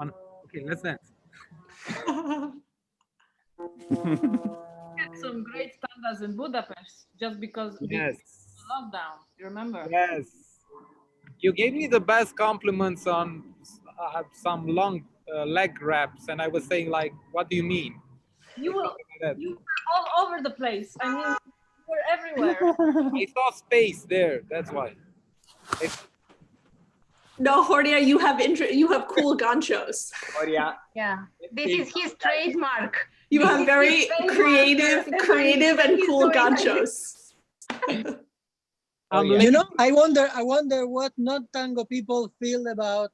okay, let's dance. Had some great tangas in Budapest just because of the lockdown. You remember? Yes. You gave me the best compliments on some long leg wraps, and I was saying like, "What do you mean?" You were all over the place. I mean, you were everywhere. I saw space there. That's why. No, Jordia, you have cool ganchos. Jordia. Yeah, this is his trademark. You have very creative and cool ganchos. You know, I wonder what not tango people feel about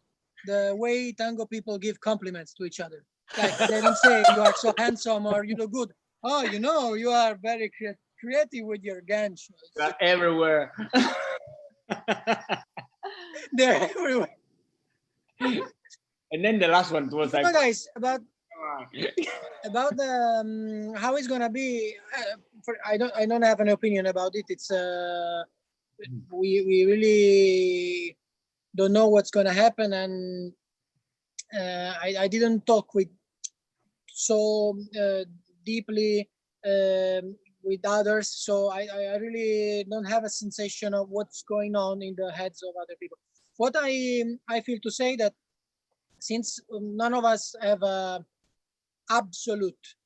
the way tango people give compliments to each other. Like they don't say you are so handsome or you look good. Oh, you know, you are very creative with your ganchos. They're everywhere. They're everywhere. And then the last one was like, guys, about the how it's gonna be. I don't have an opinion about it. It's we really don't know what's gonna happen, and I didn't talk with so deeply with others, so I really don't have a sensation of what's going on in the heads of other people. What I feel to say that since none of us have a absolute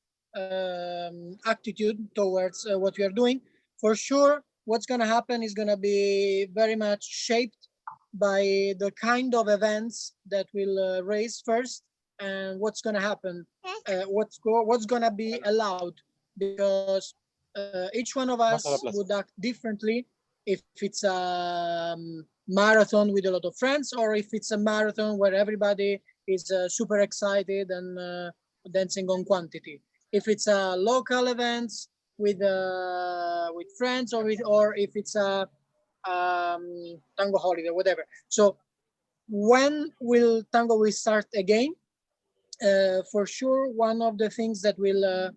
attitude towards what we are doing, for sure what's going to happen is going to be very much shaped by the kind of events that will raise first, and what's going to happen, what's going to be allowed, because each one of us would act differently if it's a marathon with a lot of friends, or if it's a marathon where everybody is super excited and dancing on quantity. If it's a local events with friends, or if it's a tango holiday, whatever. So when will tango will start again? For sure, one of the things that will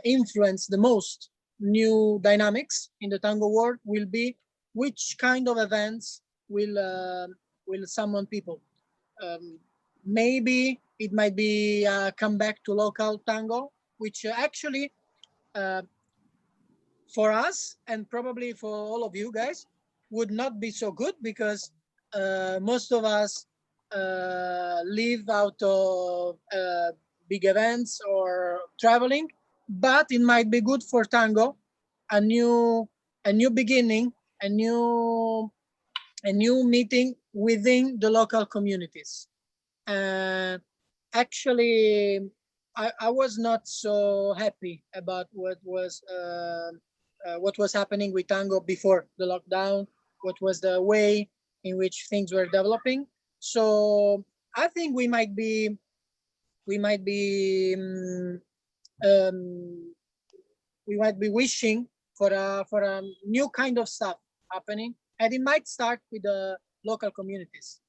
influence the most new dynamics in the tango world will be which kind of events will summon people. Maybe it might be come back to local tango, which actually for us and probably for all of you guys would not be so good, because most of us live out of big events or traveling, but it might be good for tango, a new beginning, a new meeting within the local communities. Actually, I was not so happy about what was happening with tango before the lockdown, what was the way in which things were developing. So I think we might be wishing for a new kind of stuff happening, and it might start with the local communities.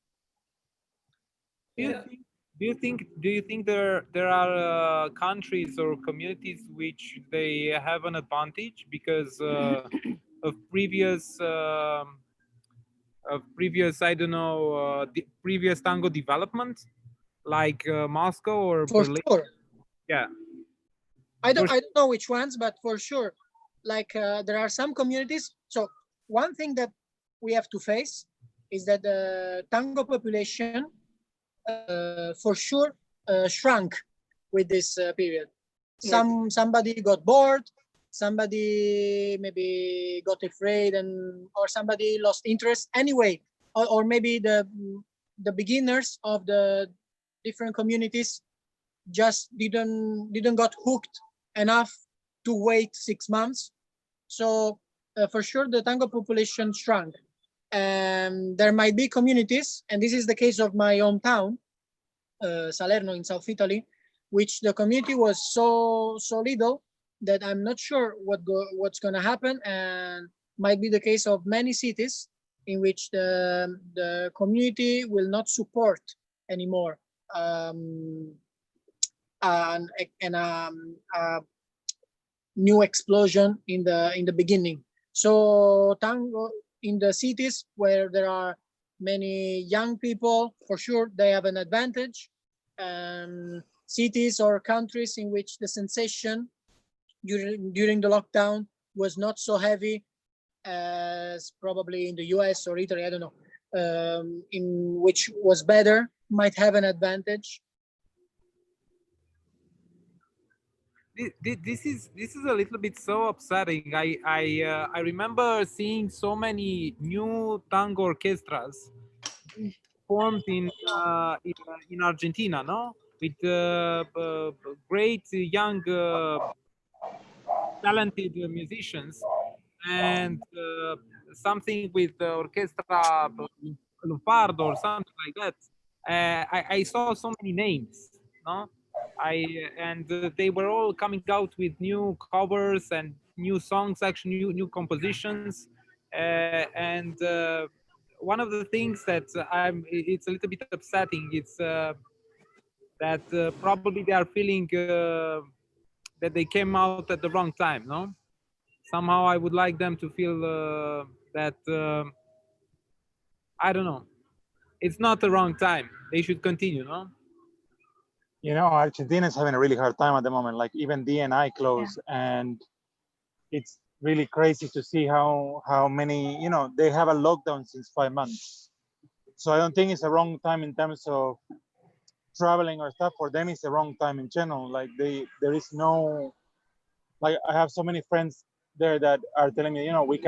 Do you think there are countries or communities which they have an advantage because of previous I don't know previous tango development, like Moscow or for Berlin? Sure. Yeah. I don't know which ones, but for sure, like there are some communities. So one thing that we have to face is that the tango population for sure shrunk with this period. Somebody got bored, somebody maybe got afraid, or somebody lost interest anyway, or maybe the beginners of the different communities just didn't got hooked enough to wait 6 months. So for sure the tango population shrunk. And there might be communities, and this is the case of my hometown, Salerno in South Italy, which the community was so little that I'm not sure what's going to happen, and might be the case of many cities in which the community will not support anymore new explosion in the beginning. So tango in the cities where there are many young people, for sure they have an advantage. Cities or countries in which the sensation during the lockdown was not so heavy as probably in the US or Italy, I don't know, in which was better, might have an advantage. This is a little bit so upsetting. I remember seeing so many new tango orchestras formed in Argentina, no, with great young talented musicians, and something with the orchestra Lunfardo or something like that. I saw so many names, no? They were all coming out with new covers and new songs, actually new compositions, and one of the things that it's a little bit upsetting. It's that probably they are feeling that they came out at the wrong time, no? Somehow I would like them to feel that I don't know, it's not the wrong time. They should continue, no? You know, Argentina is having a really hard time at the moment. Like even DNI closed, and it's really crazy to see how many, you know, they have a lockdown since 5 months. So I don't think it's a wrong time in terms of traveling or stuff. For them, it's the wrong time in general. Like there is no, like I have so many friends there that are telling me, you know, you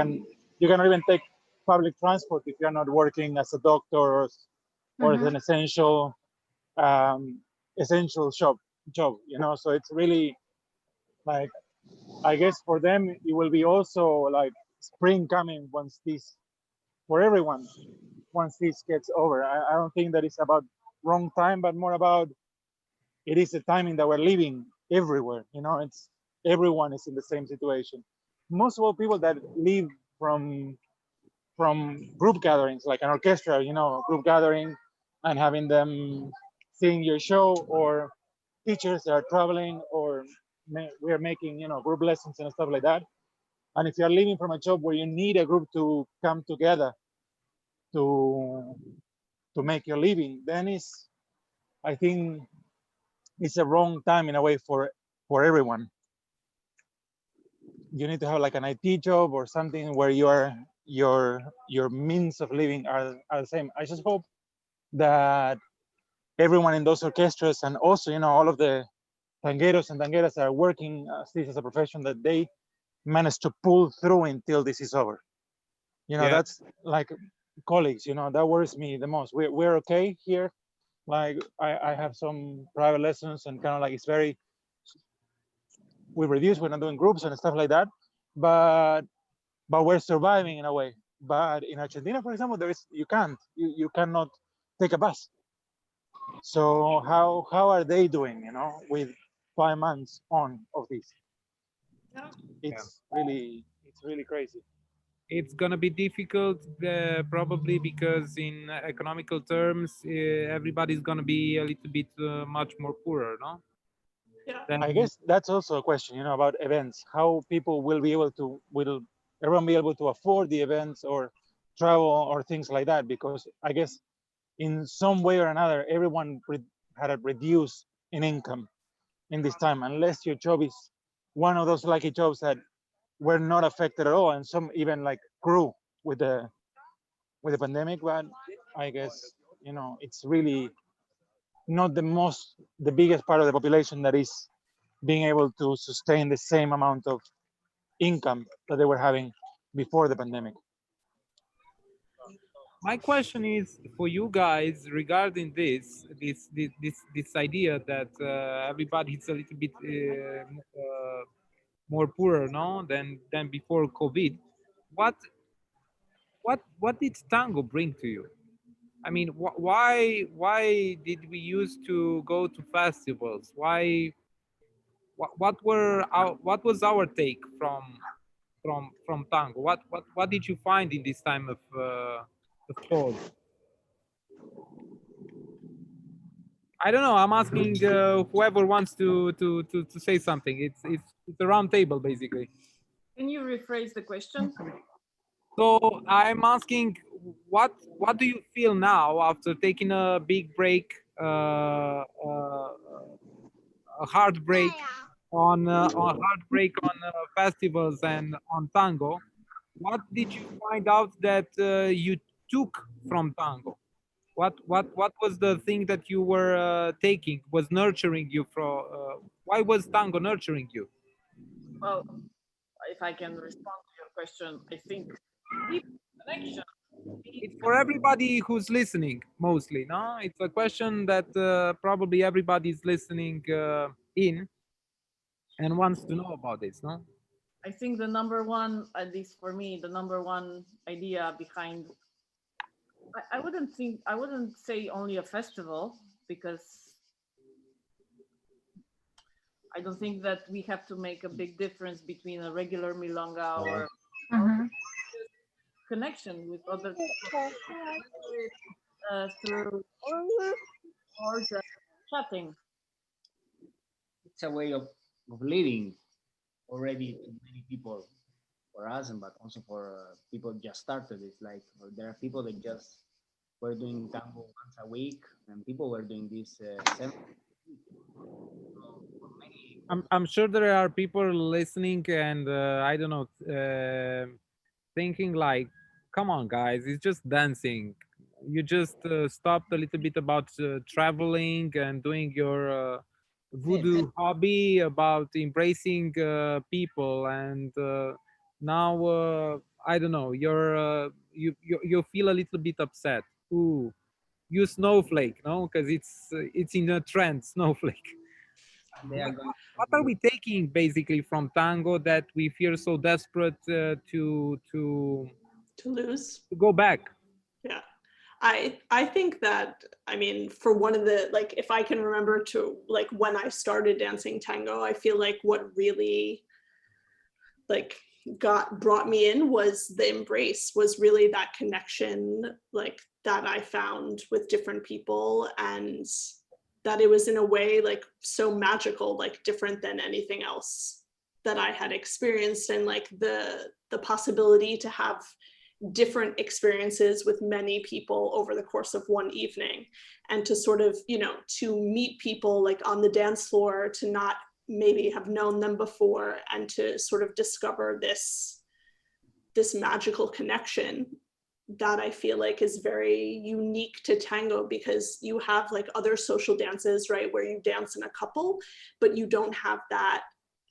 cannot even take public transport if you're not working as a doctor or as an essential job, you know. So it's really like, I guess for them it will be also like spring coming once this, for everyone, once this gets over. I don't think that it's about wrong time, but more about it is the timing that we're living everywhere, you know. It's everyone is in the same situation. Most of all people that live from group gatherings, like an orchestra, you know, group gathering, and having them seeing your show, or teachers that are traveling, or we are making, you know, group lessons and stuff like that. And if you're leaving from a job where you need a group to come together to make your living, then it's, I think it's a wrong time in a way for everyone. You need to have like an IT job or something where your means of living are the same. I just hope that everyone in those orchestras, and also, you know, all of the tangueros and tangueras that are working this as a profession, that they manage to pull through until this is over. You know, that's like colleagues, you know, that worries me the most. We're okay here. Like I have some private lessons, and kind of like it's very, we reduce, we're not doing groups and stuff like that, but we're surviving in a way. But in Argentina, for example, you cannot take a bus. So how are they doing, you know, with 5 months on of this? It's really crazy. It's gonna be difficult, probably because in economical terms, everybody's gonna be a little bit much more poorer, no? Yeah. I guess that's also a question, you know, about events. How people will be able to, will everyone be able to afford the events or travel or things like that? Because I guess in some way or another, everyone had a reduce in income in this time, unless your job is one of those lucky jobs that were not affected at all, and some even like grew with the pandemic. But I guess, you know, it's really not the biggest part of the population that is being able to sustain the same amount of income that they were having before the pandemic. My question is for you guys regarding this idea that everybody's a little bit more poorer, no, than before COVID. What did tango bring to you? I mean, why did we used to go to festivals? What was our take from tango? What did you find in this time of shows? I don't know. I'm asking whoever wants to say something. It's a round table basically. Can you rephrase the question? So I'm asking, what do you feel now after taking a big break, a hard break on festivals and on tango? What did you find out that you took from tango? What was the thing that you were taking, was nurturing you from? Why was tango nurturing you? Well, if I can respond to your question, I think deep connection. It's for everybody who's listening, mostly. No, it's a question that probably everybody's listening in and wants to know about this. No. I think the number one, at least for me, the number one idea behind, I wouldn't say only a festival, because I don't think that we have to make a big difference between a regular milonga or connection with other people through or just chatting. It's a way of living already to many people, for us, and but also for people just started. It's like there are people that just were doing tango once a week, and people were doing this 7 I'm sure there are people listening and I don't know, thinking like, come on guys, it's just dancing. You just stopped a little bit about traveling and doing your voodoo hobby, about embracing people, and now I don't know, you feel a little bit upset. Ooh, you snowflake, no, because it's in a trend, snowflake. What are we taking basically from tango that we feel so desperate to lose, to go back? Yeah, I think that, I mean, for one of the, like, if I can remember to, like, when I started dancing tango, I feel like what really like brought me in was the embrace, was really that connection, like that I found with different people, and that it was in a way like so magical, like different than anything else that I had experienced, and like the possibility to have different experiences with many people over the course of one evening, and to sort of, you know, to meet people like on the dance floor, to not maybe have known them before, and to sort of discover this magical connection that I feel like is very unique to tango, because you have like other social dances, right, where you dance in a couple, but you don't have that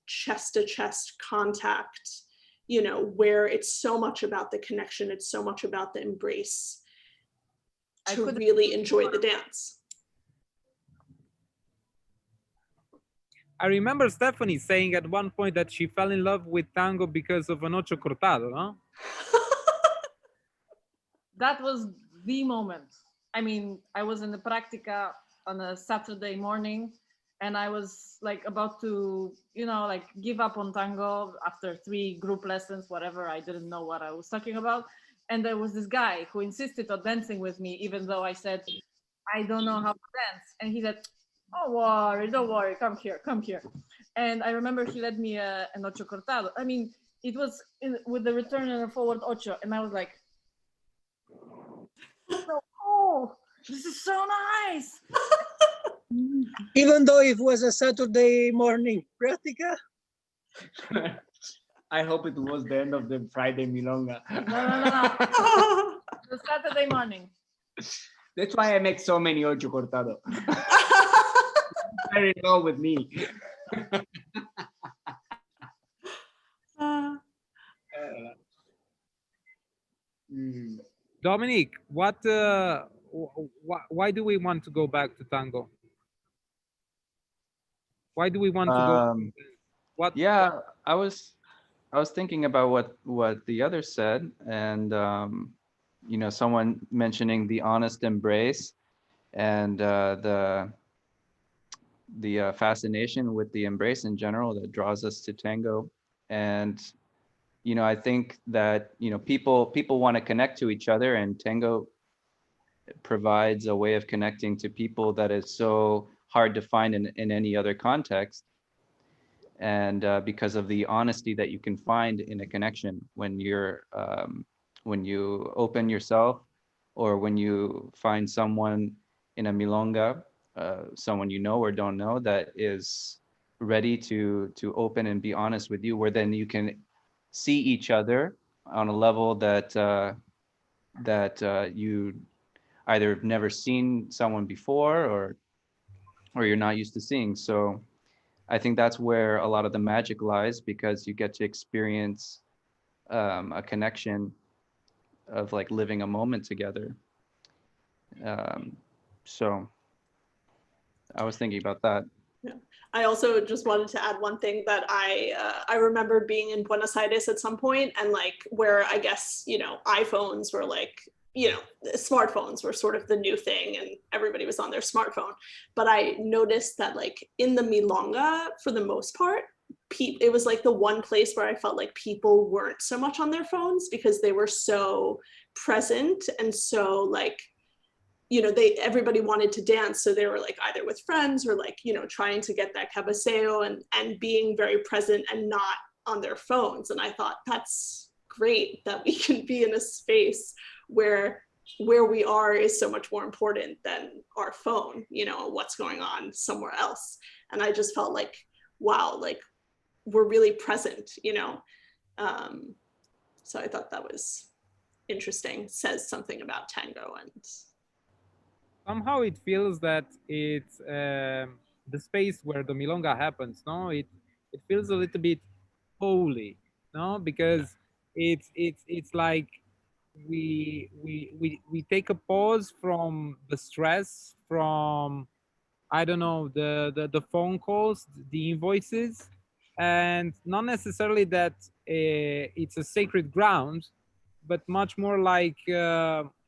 chest to chest contact, you know, where it's so much about the connection, it's so much about the embrace to really enjoy the dance. I remember Stephanie saying at one point that she fell in love with tango because of an ocho cortado, no? That was the moment. I mean, I was in the practica on a Saturday morning, and I was like about to, you know, like give up on tango after 3 group lessons, whatever. I didn't know what I was talking about. And there was this guy who insisted on dancing with me, even though I said, I don't know how to dance. And he said, oh, don't worry, come here, come here. And I remember he led me an ocho cortado. I mean, it was with the return and a forward ocho. And I was like, oh, this is so nice. Even though it was a Saturday morning practica? I hope it was the end of the Friday milonga. No. The Saturday morning. That's why I make so many ocho cortado. Very low with me. Dominic, why do we want to go back to tango? Why do we want to go? Yeah, I was thinking about what the others said, and you know, someone mentioning the honest embrace, and the fascination with the embrace in general that draws us to tango. And you know, I think that, you know, people want to connect to each other, and tango provides a way of connecting to people that is so hard to find in any other context. And because of the honesty that you can find in a connection when you're when you open yourself, or when you find someone in a milonga, someone you know or don't know, that is ready to open and be honest with you, where then you can see each other on a level that you either have never seen someone before, or you're not used to seeing. So I think that's where a lot of the magic lies, because you get to experience a connection of like living a moment together. So I was thinking about that. Yeah. I also just wanted to add one thing, that I remember being in Buenos Aires at some point, and like where I guess, you know, iPhones were like, you know, smartphones were sort of the new thing, and everybody was on their smartphone. But I noticed that like in the milonga, for the most part, it was like the one place where I felt like people weren't so much on their phones, because they were so present, and so like, you know, everybody wanted to dance, so they were like either with friends, or like, you know, trying to get that cabeceo, and being very present and not on their phones. And I thought, that's great that we can be in a space where we are is so much more important than our phone, you know, what's going on somewhere else. And I just felt like, wow, like we're really present, you know. So I thought that was interesting, says something about tango. And somehow it feels that it's the space where the milonga happens, no? It feels a little bit holy, no? Because it's like we take a pause from the stress, from, I don't know, the phone calls, the invoices, and not necessarily that it's a sacred ground, but much more like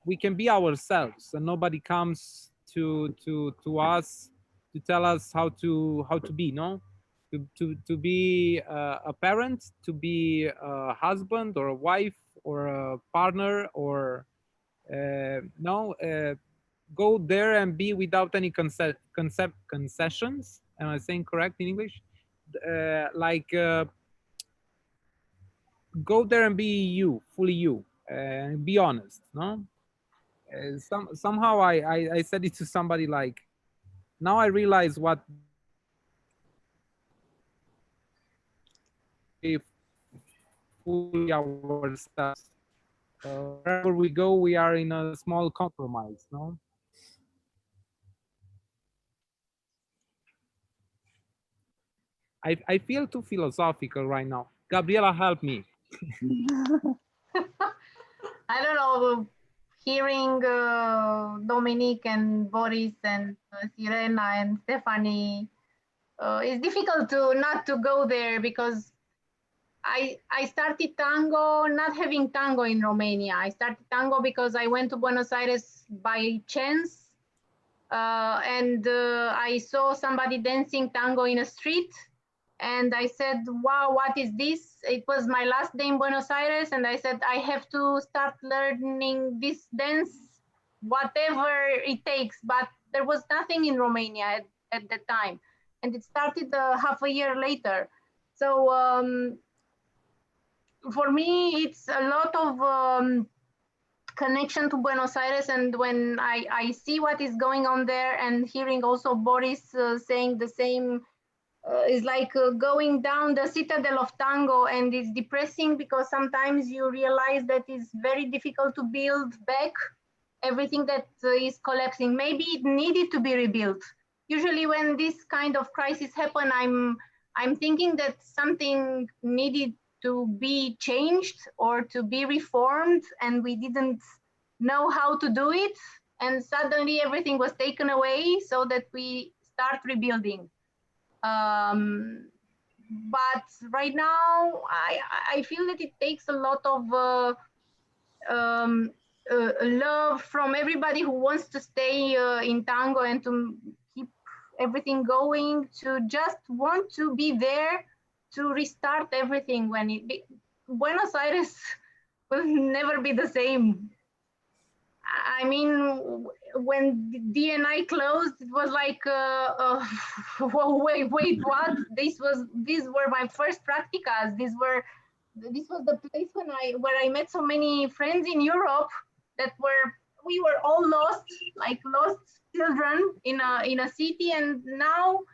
we can be ourselves, and nobody comes to us to tell us how to be, no? To be a parent, to be a husband or a wife or a partner, or No, go there and be without any concessions. Am I saying correct in English? Go there and be you, fully you, and be honest. No, somehow I said it to somebody like, now I realize what if fully ourselves. Wherever we go, we are in a small compromise. No. I feel too philosophical right now. Gabriela, help me. I don't know, hearing Dominic and Boris and Sirena and Stephanie, it's difficult to not to go there because I started tango not having tango in Romania. I started tango because I went to Buenos Aires by chance, and I saw somebody dancing tango in a street. And I said, wow, what is this? It was my last day in Buenos Aires. And I said, I have to start learning this dance, whatever it takes. But there was nothing in Romania at that time. And it started half a year later. So for me, it's a lot of connection to Buenos Aires. And when I see what is going on there and hearing also Boris saying the same, is like going down the citadel of tango, and it's depressing because sometimes you realize that it's very difficult to build back everything that is collapsing. Maybe it needed to be rebuilt. Usually when this kind of crisis happen, I'm thinking that something needed to be changed or to be reformed, and we didn't know how to do it. And suddenly everything was taken away so that we start rebuilding. But right now, I feel that it takes a lot of love from everybody who wants to stay in tango and to keep everything going, to just want to be there to restart everything. Buenos Aires will never be the same. I mean, when DNI closed, it was like, wait, what? These were my first practicas. This was the place where I met so many friends in Europe we were all lost, like lost children in a city, and now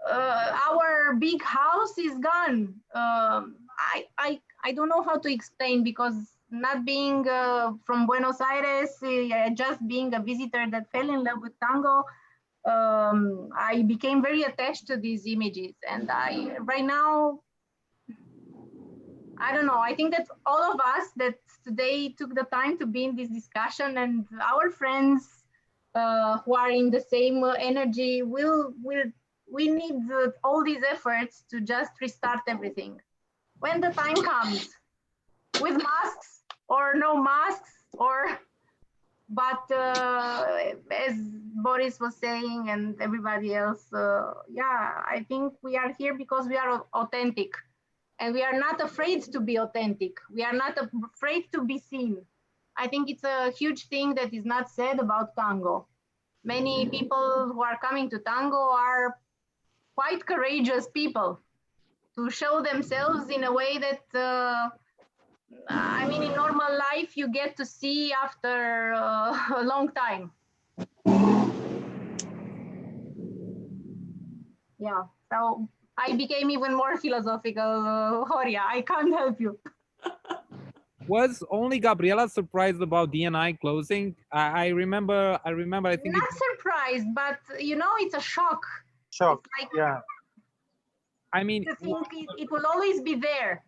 our big house is gone. I don't know how to explain, because not being from Buenos Aires, just being a visitor that fell in love with tango, I became very attached to these images. And right now, I don't know, I think that all of us that today took the time to be in this discussion, and our friends who are in the same energy, we need all these efforts to just restart everything. When the time comes, with masks or no masks, but as Boris was saying and everybody else, yeah, I think we are here because we are authentic, and we are not afraid to be authentic. We are not afraid to be seen. I think it's a huge thing that is not said about tango. Many people who are coming to tango are quite courageous people to show themselves in a way that I mean, in normal life, you get to see after a long time. Yeah, so I became even more philosophical, Horia. I can't help you. Was only Gabriela surprised about DNI closing? I remember, I think not surprised, but you know, it's a shock. Shock, like, yeah. I mean, it will always be there.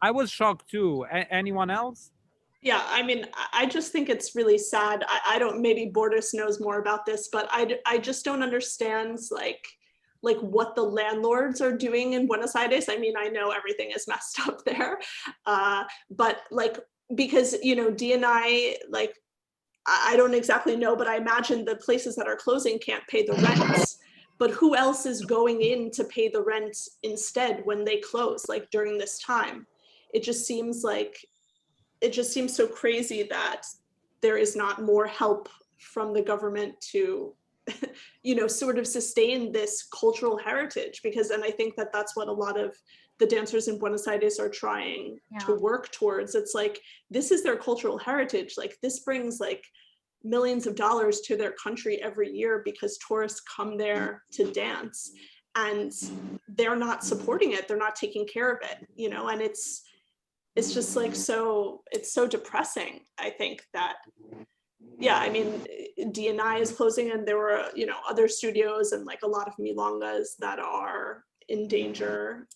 I was shocked too. Anyone else? Yeah, I mean, I just think it's really sad. I don't, maybe Boris knows more about this, but I just don't understand like what the landlords are doing in Buenos Aires. I mean, I know everything is messed up there, but like, because, you know, DNI, like, I don't exactly know, but I imagine the places that are closing can't pay the rents. But who else is going in to pay the rent instead when they close, like during this time? It just seems so crazy that there is not more help from the government to, you know, sort of sustain this cultural heritage. Because, and I think that that's what a lot of the dancers in Buenos Aires are trying to work towards. It's like, this is their cultural heritage. Like, this brings like millions of dollars to their country every year because tourists come there to dance, and they're not supporting it. They're not taking care of it, you know, and it's just like, so it's so depressing. I think that, yeah, I mean, DNI is closing, and there were, you know, other studios and like a lot of milongas that are in danger,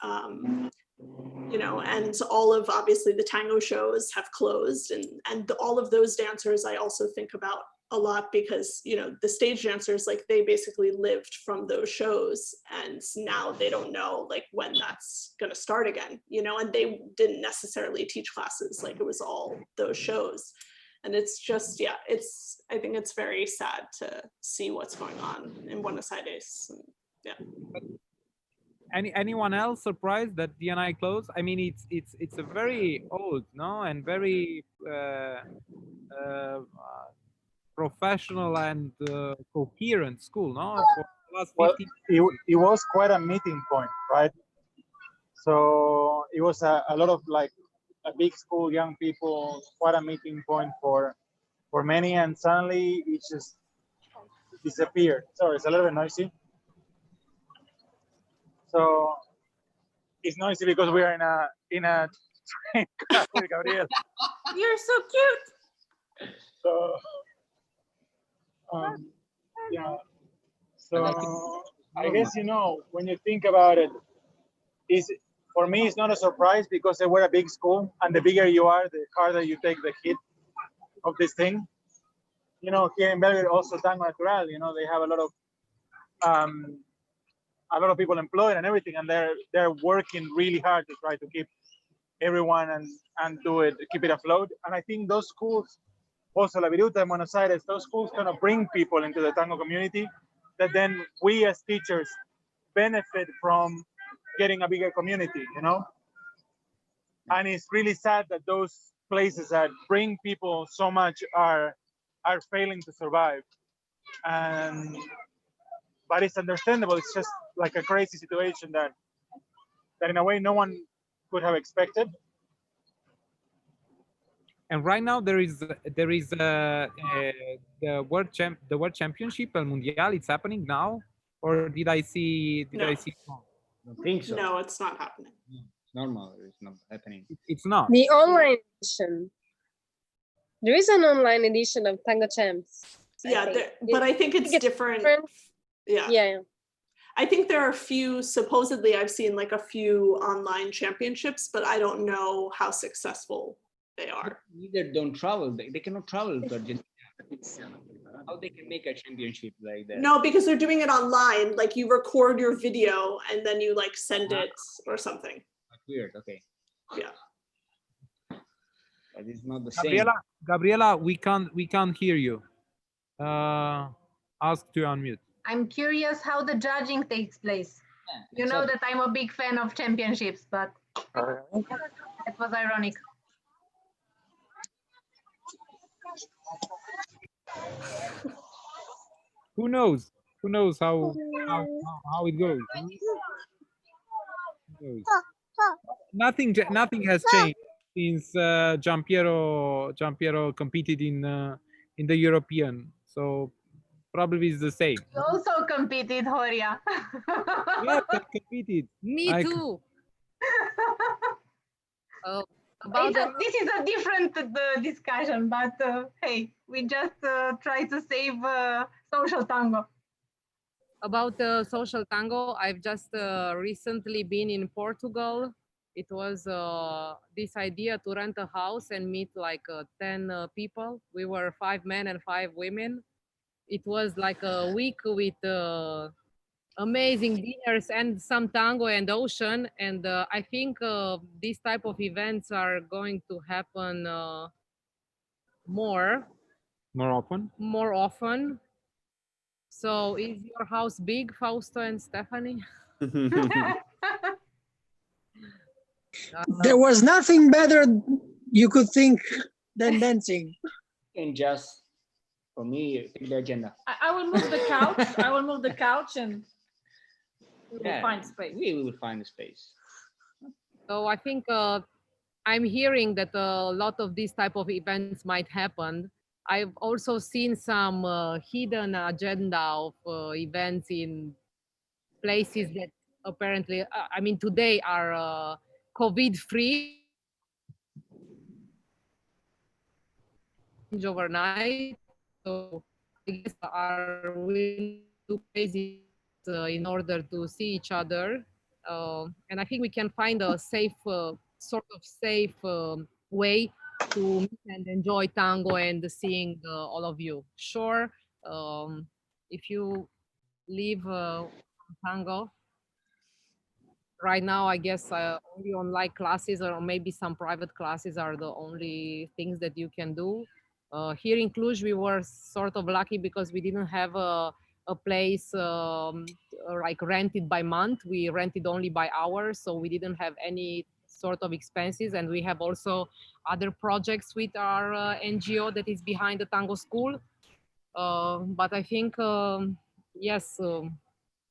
you know, and all of, obviously the tango shows have closed, and all of those dancers I also think about a lot, because, you know, the stage dancers, like, they basically lived from those shows, and now they don't know like when that's going to start again, you know, and they didn't necessarily teach classes, like it was all those shows. And it's just, yeah, it's, I think it's very sad to see what's going on in Buenos Aires. And, yeah. Anyone else surprised that DNI closed? I mean, it's a very old, no, and very professional and coherent school, no? For the last 15 years. It was quite a meeting point, right? So it was a lot of like a big school, young people, quite a meeting point for many, and suddenly it just disappeared. Sorry, it's a little bit noisy. So it's noisy because we are in a train car with Gabriel. You're so cute. So yeah. So I guess, you know, when you think about it, for me it's not a surprise, because they were a big school, and the bigger you are, the harder you take the hit of this thing. You know, here in Belgrade also Tango Natural, you know, they have a lot of people employed and everything, and they're working really hard to try to keep everyone and do it, keep it afloat. And I think those schools, also La Viruta and Buenos Aires, those schools kind of bring people into the tango community that then we as teachers benefit from getting a bigger community, you know? And it's really sad that those places that bring people so much are failing to survive. But it's understandable. It's just like a crazy situation that in a way no one could have expected. And right now there is the world championship, El Mundial. It's happening now, or did I see? No. I see? I don't think so. No, it's not happening. It's normal. It's not happening. It's not. The online edition. There is an online edition of Tango Champs. Yeah, but I think it's different. Yeah. Yeah. I think there are a few, supposedly I've seen like a few online championships, but I don't know how successful they are. Neither don't travel. They cannot travel to Argentina. How they can make a championship like that? No, because they're doing it online. Like you record your video and then you like send it or something. That's weird. Okay. Yeah. But it's not the same. Gabriela, we can't hear you. Ask to unmute. I'm curious how the judging takes place. You know that I'm a big fan of championships, but it was ironic. Who knows? Who knows how it goes? Nothing has changed since Giampiero competed in the European. So probably it's the same. You also competed, Horia. Yeah, I competed. Me too. This is a different discussion, but hey, we just try to save social tango. About social tango, I've just recently been in Portugal. It was this idea to rent a house and meet like 10 people. We were 5 men and 5 women. It was like a week with amazing dinners and some tango and ocean. And I think these type of events are going to happen more often. So is your house big, Fausto and Stephanie? There was nothing better you could think than dancing. And just, for me, take the agenda. I will move the couch. I will move the couch and we will find space. We will find the space. So I think I'm hearing that a lot of these type of events might happen. I've also seen some hidden agenda of events in places that apparently, I mean, today are COVID-free overnight. So I guess are willing to do crazy in order to see each other. And I think we can find a safe, sort of safe way to meet and enjoy tango and seeing all of you. Sure, if you live tango, right now, I guess only online classes or maybe some private classes are the only things that you can do. Here in Cluj, we were sort of lucky because we didn't have a place like rented by month. We rented only by hour, so we didn't have any sort of expenses. And we have also other projects with our NGO that is behind the tango school. But I think, yes,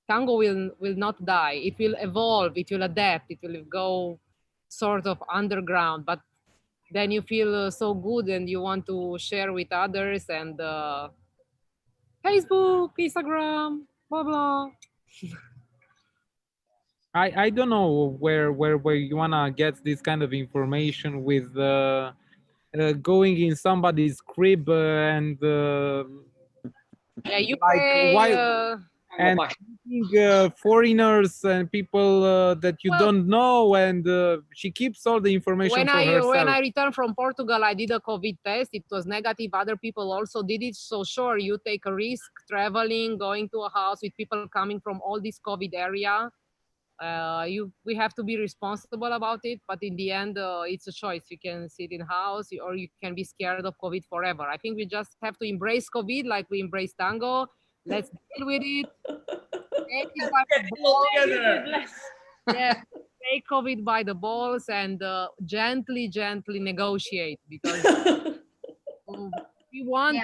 tango will not die. It will evolve, it will adapt, it will go sort of underground, but then you feel so good and you want to share with others and Facebook, Instagram, blah blah. I don't know where you wanna get this kind of information with going in somebody's crib and yeah, you like pay, why and foreigners and people that you don't know, and she keeps all the information for herself. When I returned from Portugal, I did a COVID test. It was negative. Other people also did it. So sure, you take a risk traveling, going to a house with people coming from all this COVID area. We have to be responsible about it, but in the end, it's a choice. You can sit in house or you can be scared of COVID forever. I think we just have to embrace COVID like we embrace tango. Let's deal with it. Take it by the balls. Yeah, take COVID by the balls and gently negotiate, because we want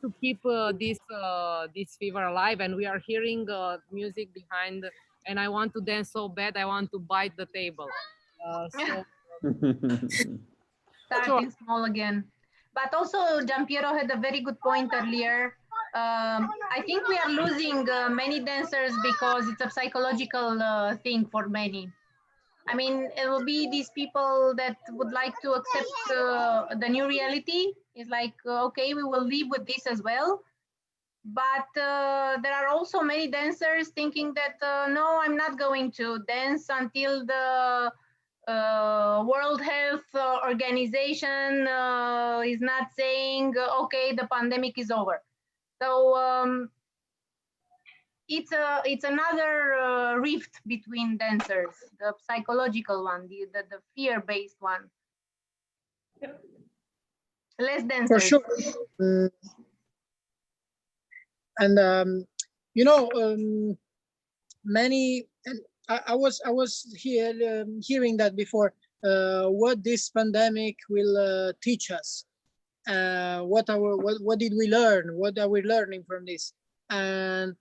to keep this fever alive, and we are hearing music behind, and I want to dance so bad I want to bite the table. Starting small again. But also Giampiero had a very good point earlier. I think we are losing many dancers because it's a psychological thing for many. I mean, it will be these people that would like to accept the new reality. It's like, okay, we will live with this as well. But there are also many dancers thinking that, no, I'm not going to dance until the World Health Organization is not saying, okay, the pandemic is over. So it's another rift between dancers, the psychological one, the fear-based one. Less dancers. For sure. And you know, many. And I was here hearing that before. What this pandemic will teach us? What did we learn? What are we learning from this? And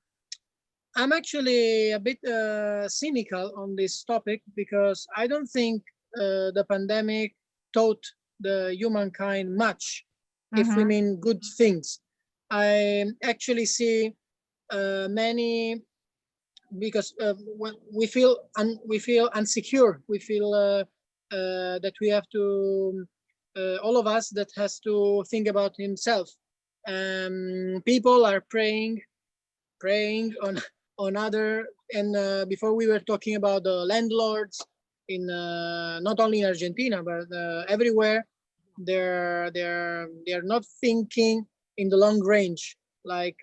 I'm actually a bit cynical on this topic, because I don't think the pandemic taught the humankind much, if we mean good things. I actually see many, because we feel insecure. We feel that we have to, all of us, that has to think about himself. People are preying on other, and before we were talking about the landlords in not only in Argentina but everywhere. They're not thinking in the long range, like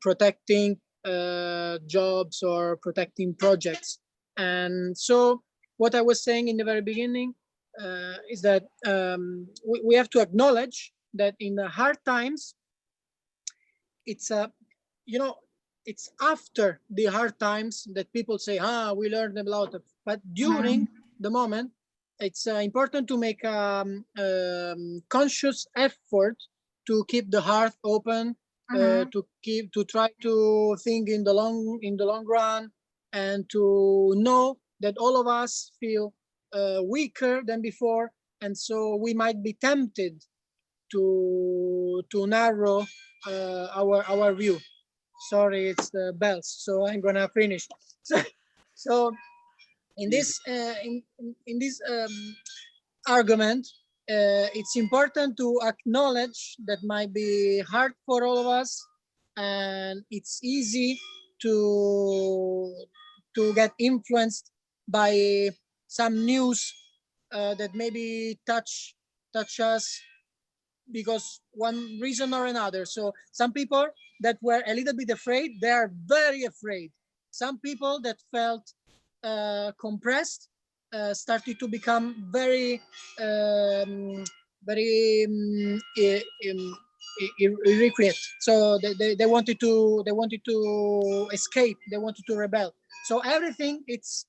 protecting jobs or protecting projects. And so what I was saying in the very beginning is that we have to acknowledge that in the hard times, it's it's after the hard times that people say, we learned a lot. But during the moment, it's important to make conscious effort to keep the heart open, to try to think in the long run, and to know that all of us feel weaker than before, and so we might be tempted to narrow our view. Sorry, it's the bells, so I'm gonna finish. So in this argument, it's important to acknowledge that might be hard for all of us, and it's easy to get influenced by some news that maybe touch us because one reason or another. So some people that were a little bit afraid, they are very afraid. Some people that felt compressed started to become very irrequiet. So they wanted to escape. They wanted to rebel. So everything it's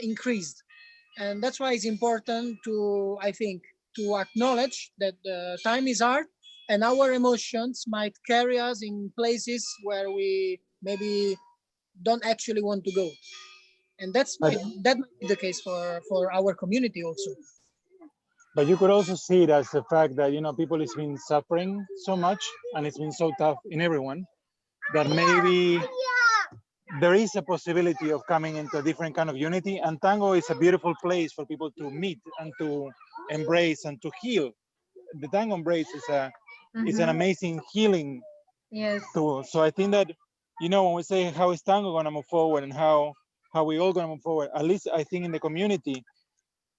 increased, and that's why it's important to, I think, to acknowledge that the time is hard and our emotions might carry us in places where we maybe don't actually want to go. And that might be the case for our community also. But you could also see it as the fact that, you know, people has been suffering so much and it's been so tough in everyone that maybe there is a possibility of coming into a different kind of unity, and tango is a beautiful place for people to meet and to embrace and to heal. The tango embrace is is an amazing healing tool. So I think that, you know, when we say how is tango going to move forward and how we all going to move forward, at least I think in the community,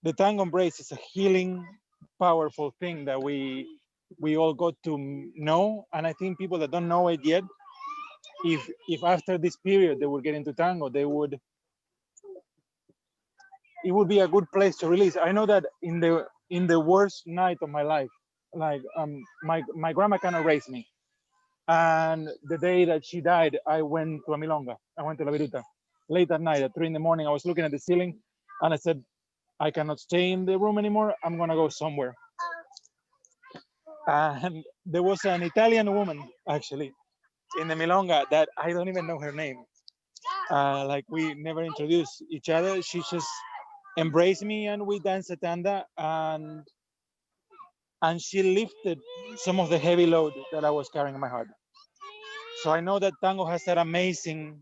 the tango embrace is a healing, powerful thing that we all got to know. And I think people that don't know it yet, if after this period they would get into tango, it would be a good place to release. I know that in the worst night of my life, like my grandma kind of raised me, and the day that she died, I went to a milonga. I went to La Viruta late at night at 3 in the morning. I was looking at the ceiling and I said, I cannot stay in the room anymore. I'm gonna go somewhere. And there was an Italian woman actually in the milonga that I don't even know her name. Like we never introduced each other. She just embraced me and we danced a tanda, and she lifted some of the heavy load that I was carrying in my heart. So I know that tango has that amazing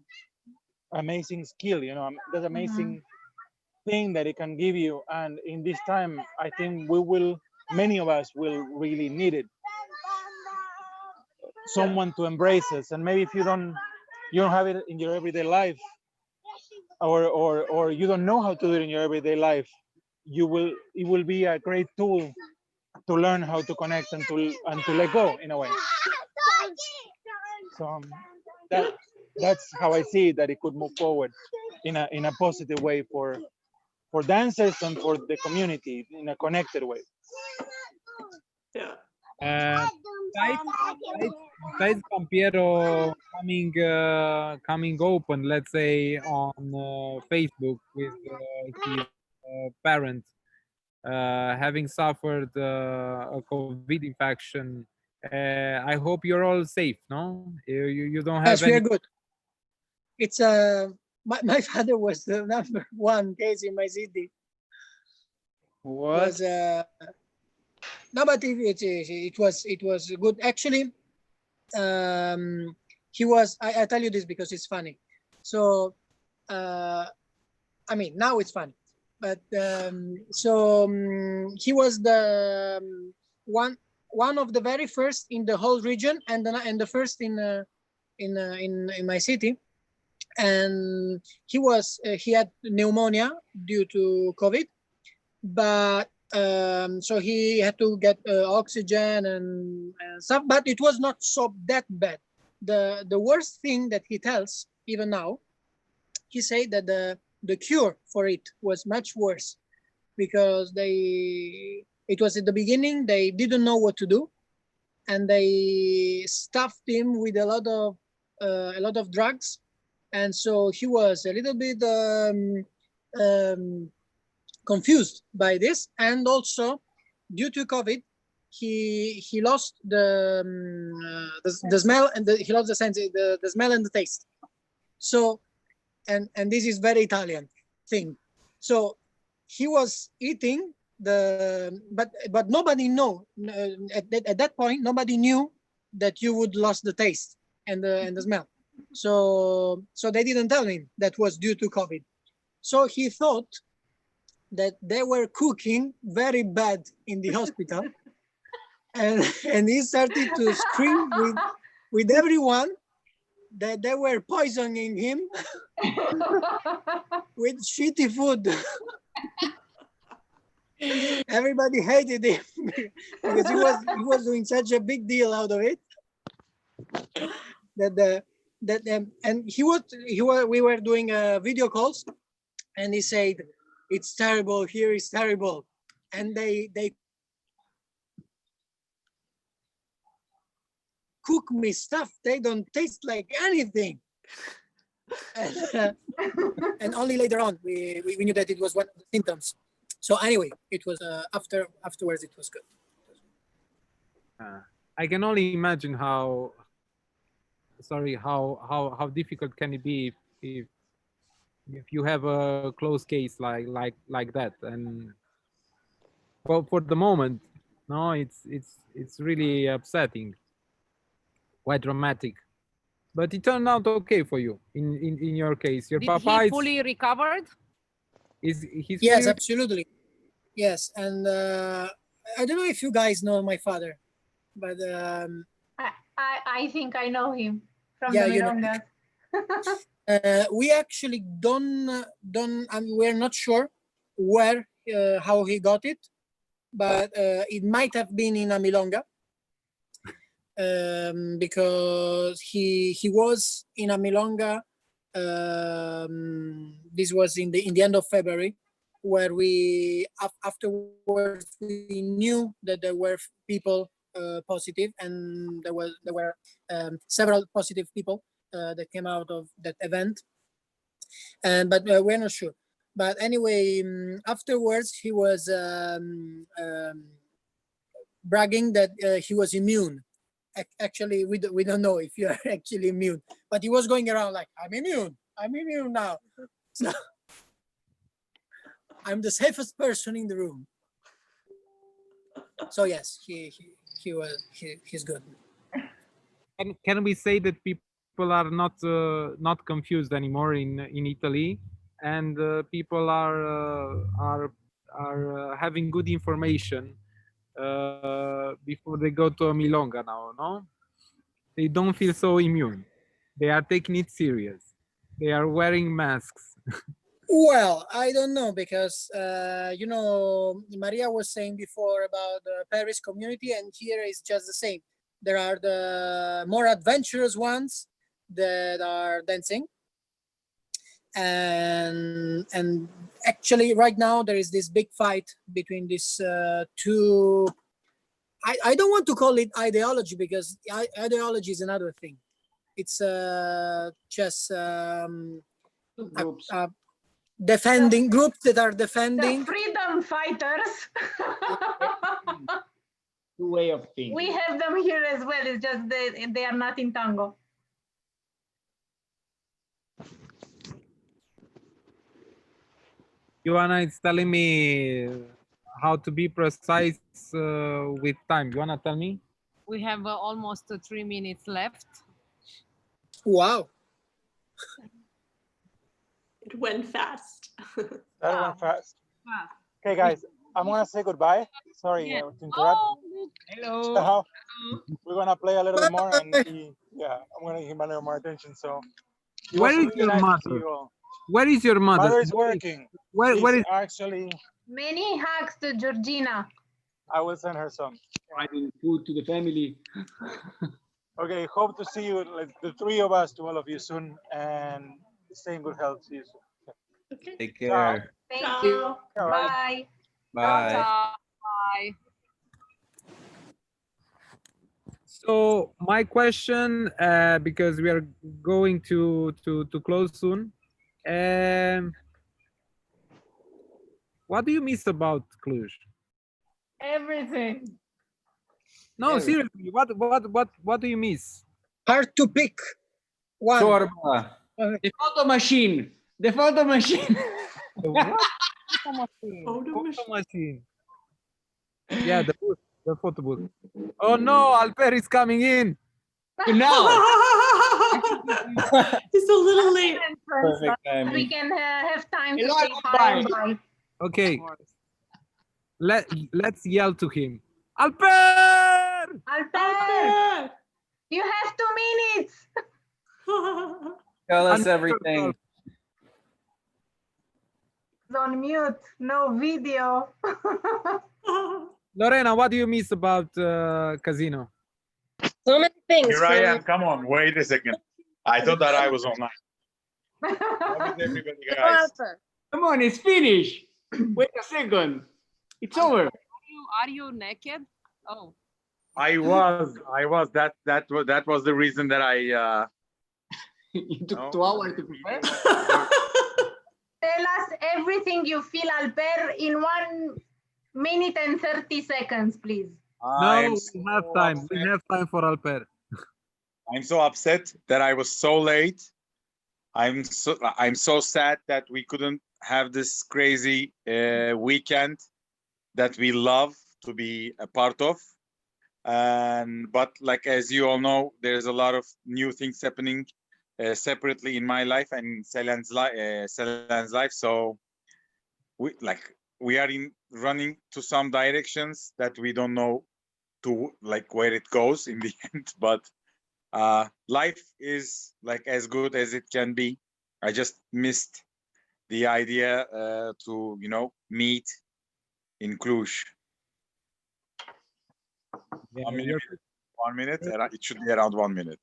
skill, you know, that amazing thing that it can give you. And in this time, I think many of us will really need it. Someone to embrace us. And maybe if you don't have it in your everyday life, or you don't know how to do it in your everyday life, it will be a great tool to learn how to connect and to let go in a way. So that's how I see that it could move forward in a positive way for dancers and for the community in a connected way. Yeah. Besides Campiero coming open, let's say on Facebook with his parents having suffered a COVID infection, I hope you're all safe. No, you don't have. Yes, we are good. It's my father was the #1 case in my city. What? No, but it was good actually. He was. I tell you this because it's funny. So, I mean, now it's funny, but he was the one of the very first in the whole region, and the first in my city. And he had pneumonia due to COVID, but so he had to get oxygen and stuff, but it was not so that bad. The worst thing that he tells even now, he said that the cure for it was much worse, because it was at the beginning, they didn't know what to do, and they stuffed him with a lot of drugs. And so he was a little bit confused by this, and also due to COVID, he lost the smell and he lost the sense, the smell and the taste. So, and this is very Italian thing. So he was eating but nobody know at that point, nobody knew that you would lose the taste and the smell. So they didn't tell him that was due to COVID. So he thought that they were cooking very bad in the hospital. And he started to scream with everyone that they were poisoning him with shitty food. Everybody hated him because he was doing such a big deal out of it and we were doing video calls, and he said, "It's terrible here, it's terrible," and they cook me stuff, they don't taste like anything. And only later on we knew that it was one of the symptoms. So anyway, it was afterwards it was good. I can only imagine how difficult can it be if you have a close case like that. And for the moment, no, it's really upsetting, quite dramatic. But it turned out okay for you in your case. Your Did papa he fully recovered? He's yes, fully... absolutely. Yes, and I don't know if you guys know my father, but I think I know him from yeah, the you know. Milongas. We actually don't we're not sure where how he got it, but it might have been in a milonga, because he was in a milonga. This was in the end of February, where we afterwards we knew that there were people positive, and there were several positive people that came out of that event, but we're not sure. But anyway, afterwards he was bragging that he was immune. Actually, we don't know if you are actually immune, but he was going around like, I'm immune now. So I'm the safest person in the room. So yes, he's good. And can we say that people are not confused anymore in Italy, and people are having good information before they go to a milonga now? No, they don't feel so immune. They are taking it serious. They are wearing masks. Well, I don't know, because you know, Maria was saying before about the Paris community, and here is just the same. There are the more adventurous ones that are dancing, and actually right now there is this big fight between these two. I don't want to call it ideology, because ideology is another thing. It's just groups. Defending groups that are defending the freedom fighters. Two way of thinking. We have them here as well. It's just they are not in tango. Joanna is telling me how to be precise with time. You wanna tell me? We have almost 3 minutes left. Wow. It went fast. That went fast. Okay, guys, I'm gonna say goodbye. Sorry to interrupt. Oh, hello. So, we're gonna play a little more, and I'm gonna give a little more attention. So, where is your mother? Where is your mother? Mother is working. Where is actually? Many hugs to Georgina. I will send her some. Providing food to the family. Okay, hope to see you, like the three of us, to all of you soon, and stay in good health. See you soon. Okay. Take care. Thank you. Bye. Bye. bye. So my question, because we are going to close soon, What do you miss about Cluj? Everything. No, seriously, what do you miss? Hard to pick one. Chorba. The photo machine. The photo machine. The what? Photo machine. Yeah, the booth, the photo booth. Oh no, Alper is coming in. Now. It's a little late. Perfect timing. We can have time to Hello, say hi and bye. Okay. Let's yell to him. Alper! Alper, you have 2 minutes. Tell us everything. It's on mute, no video. Lorena, what do you miss about Casino? So many things. Here I am. Come on, wait a second. I thought that I was online. How is everybody, guys? Come on, it's finished. Wait a second. It's over. Are you naked? Oh. I was. That was the reason that I. It took 2 hours to prepare. Tell us everything you feel, Alper, in 1 minute and 30 seconds, please. No, we have time. We have time for Alper. I'm so upset that I was so late. I'm so sad that we couldn't have this crazy weekend that we love to be a part of. But like, as you all know, there's a lot of new things happening separately in my life and Selen's life. So we are running to some directions that we don't know to where it goes in the end. But life is as good as it can be. I just missed the idea to meet in Cluj. Yeah, 1 minute. It should be around 1 minute.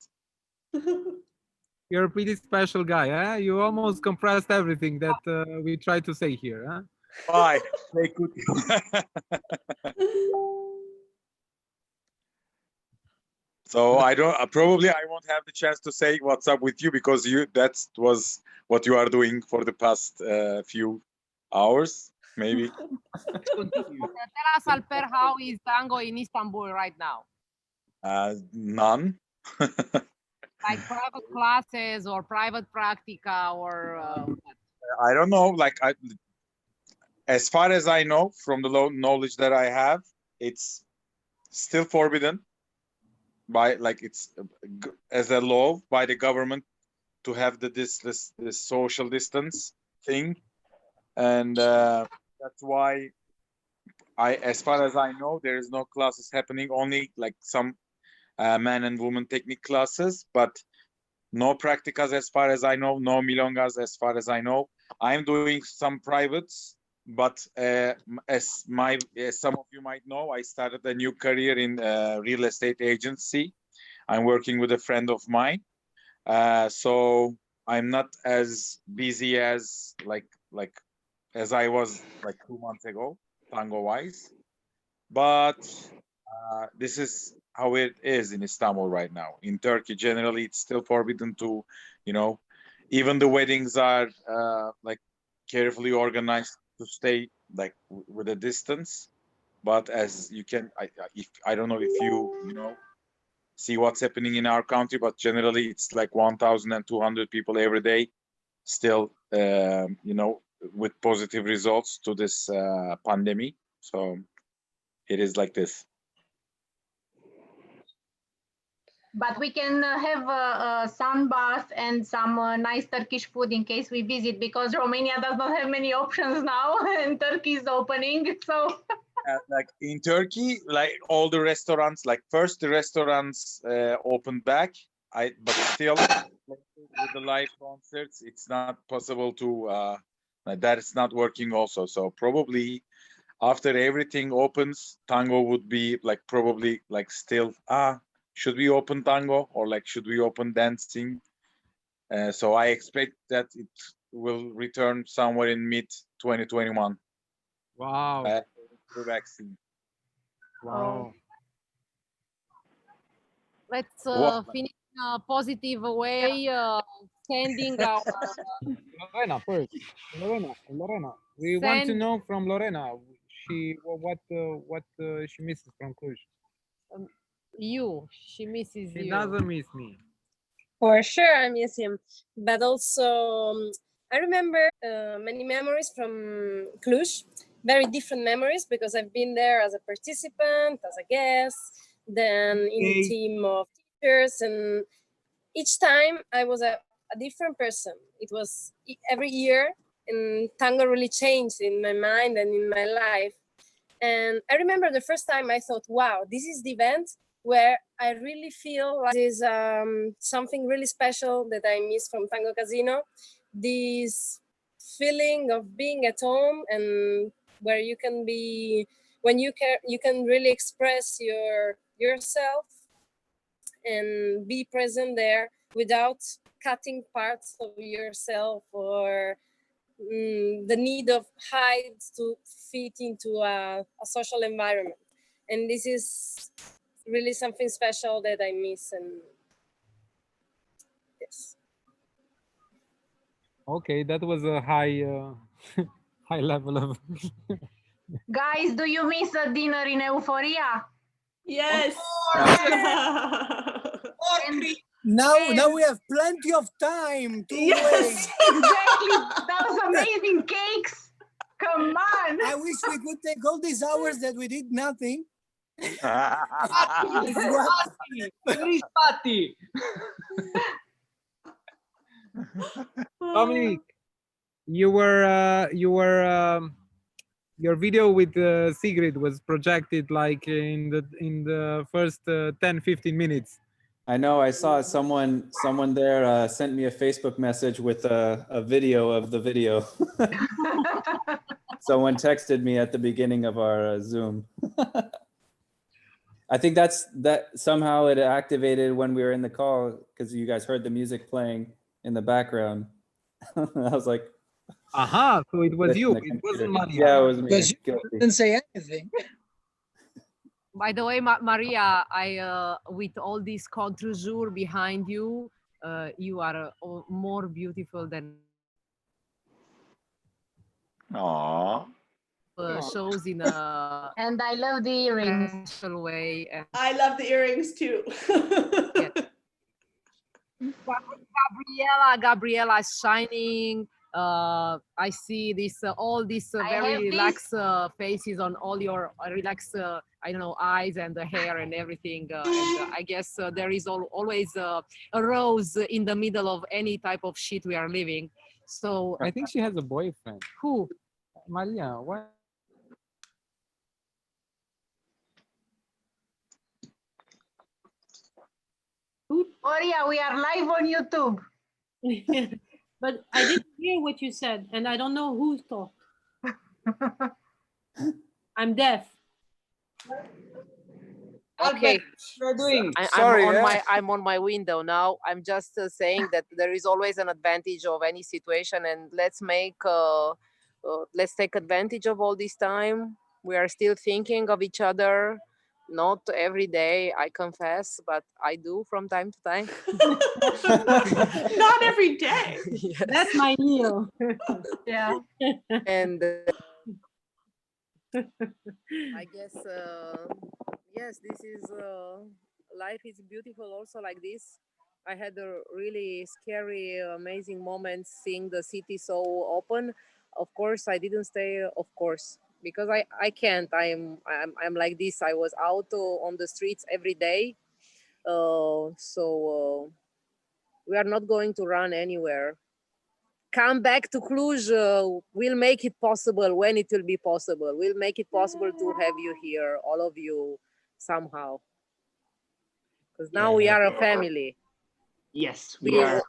You're a pretty special guy, huh? You almost compressed everything that we try to say here, huh? Bye. They could. So I don't. Probably I won't have the chance to say what's up with you because that was what you are doing for the past few hours, maybe. Tell us, Alper, how is tango in Istanbul right now? None. Like private classes or private practica or I don't know. As far as I know, from the low knowledge that I have, it's still forbidden by it's as a law by the government to have this social distance thing, and that's why as far as I know, there is no classes happening. Only some man and woman technique classes, but no practicas as far as I know, no milongas as far as I know. I'm doing some privates, but as some of you might know, I started a new career in real estate agency. I'm working with a friend of mine, so I'm not as busy as as I was 2 months ago, tango wise. But this is how it is in Istanbul right now. In Turkey, generally, it's still forbidden to, even the weddings are carefully organized to stay with a distance. But as you can, I don't know if you see what's happening in our country, but generally it's 1,200 people every day, still, with positive results to this pandemic. So it is like this. But we can have a sun bath and some nice Turkish food in case we visit, because Romania does not have many options now and Turkey is opening. So in Turkey, all the restaurants, first the restaurants opened back, but still with the live concerts, it's not possible to, that is not working also. So probably after everything opens, tango would be probably still, should we open tango or should we open dancing? So I expect that it will return somewhere in mid 2021. Wow. The vaccine. Wow. Let's finish in a positive way, sending our... Lorena first. Lorena. We want to send know from Lorena. What she misses from Cluj. you. She misses She you. doesn't miss me. For sure, I miss him. But also, I remember many memories from Cluj, very different memories because I've been there as a participant, as a guest, then in a team of teachers. And each time I was a different person. It was every year, and tango really changed in my mind and in my life. And I remember the first time I thought, wow, this is the event where I really feel like this is something really special that I miss from Tango Casino. This feeling of being at home and where you can be, when you can really express yourself and be present there without cutting parts of yourself or the need of hide to fit into a social environment. And this is really something special that I miss. And yes. Okay, that was a high high level of. Guys, do you miss a dinner in Euphoria? Yes. Now we have plenty of time to wait. Exactly. Those amazing cakes. Come on. I wish we could take all these hours that we did nothing. Party. Dominic, your video with Sigrid was projected like in the first 10-15 minutes. I know. I saw someone there sent me a Facebook message with a video of the video. Someone texted me at the beginning of our Zoom. I think that somehow it activated when we were in the call because you guys heard the music playing in the background. I was like, aha, so it was you. It wasn't Maria. Yeah, it was me. Because you didn't say anything. By the way, Maria, I with all this contre-jour behind you, you are more beautiful than shows in a and I love the earrings. special way. And I love the earrings too. Gabriela is shining. I see this all these very relaxed faces on all your relaxed I don't know, eyes and the hair and everything. And I guess there is always a rose in the middle of any type of shit we are living. So I think she has a boyfriend. Who? Maria. What? Oria, we are live on YouTube. But I didn't hear what you said, and I don't know who talked. I'm deaf. Okay, what are you doing? I'm on my window now. I'm just saying that there is always an advantage of any situation, and let's take advantage of all this time. We are still thinking of each other, not every day, I confess, but I do from time to time. Not every day. Yes. That's my Leo. Yeah. And I guess yes, this is life is beautiful also like this. I had a really scary, amazing moment seeing the city so open. Of course, I didn't stay. Of course, because I can't. I'm like this. I was out on the streets every day. So we are not going to run anywhere. Come back to Cluj. We'll make it possible when it will be possible. We'll make it possible to have you here, all of you, somehow. Because now we are a family. Yes, we are.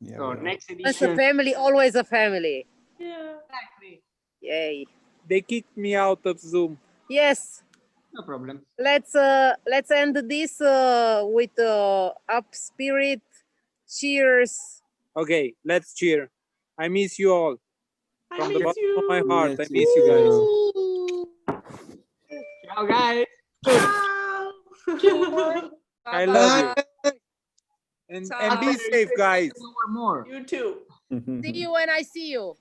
Yeah, so next It's a edition. family, always a family. Yeah. Exactly. Yay. They kicked me out of Zoom. Yes. No problem. Let's end this with up spirit. Cheers. Okay, let's cheer. I miss you all. From the miss bottom of my heart, I Miss miss you guys. Ciao, guys. I love you. And be safe, guys. More. You too. See you when I see you.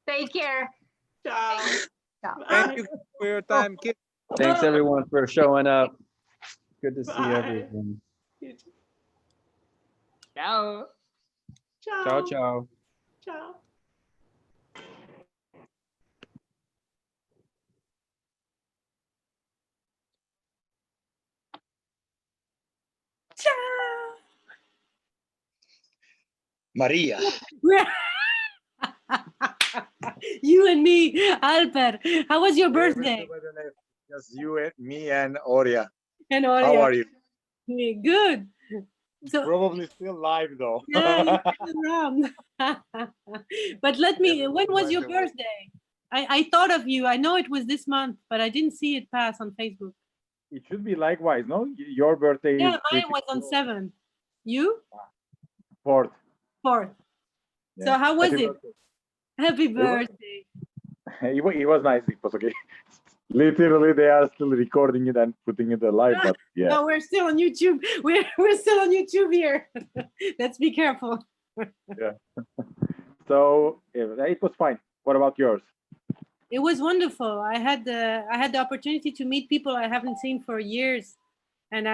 Take care. Ciao. Thank you for your time, kids. Thanks everyone for showing up. Good to see Bye. everyone. Ciao. Ciao, ciao. Ciao. Ciao. Maria. You and me, Alper. How was your birthday? Just you and me and Oria. And Oria. How are you? Good. So probably still live though. yeah, you're still around. But let me. When was your birthday? I thought of you. I know it was this month, but I didn't see it pass on Facebook. It should be likewise, no? Your birthday Yeah, is mine was on 7th. You? 4th. 4th. Yeah. So how was Happy it? birthday. Happy birthday. It was nice. It was okay. Literally, they are still recording it and putting it live, but yeah. No, we're still on YouTube. We're still on YouTube here. Let's be careful. Yeah. So it was fine. What about yours? It was wonderful. I had the opportunity to meet people I haven't seen for years, and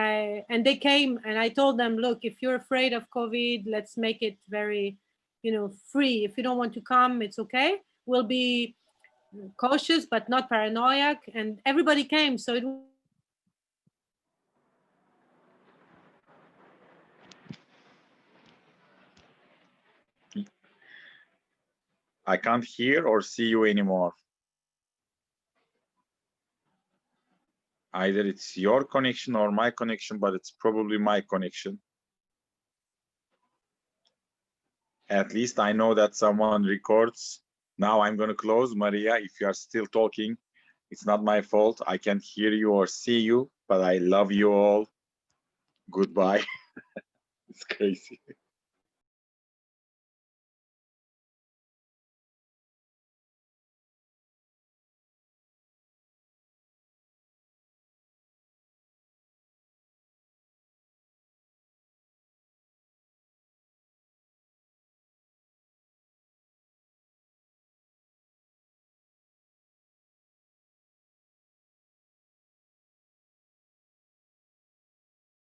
they came, and I told them, look, if you're afraid of COVID, let's make it very, free. If you don't want to come, it's okay. We'll be cautious but not paranoid, and everybody came. So it I can't hear or see you anymore. Either it's your connection or my connection, but it's probably my connection. At least I know that someone records. Now I'm going to close. Maria, if you are still talking, it's not my fault. I can't hear you or see you, but I love you all. Goodbye. It's crazy.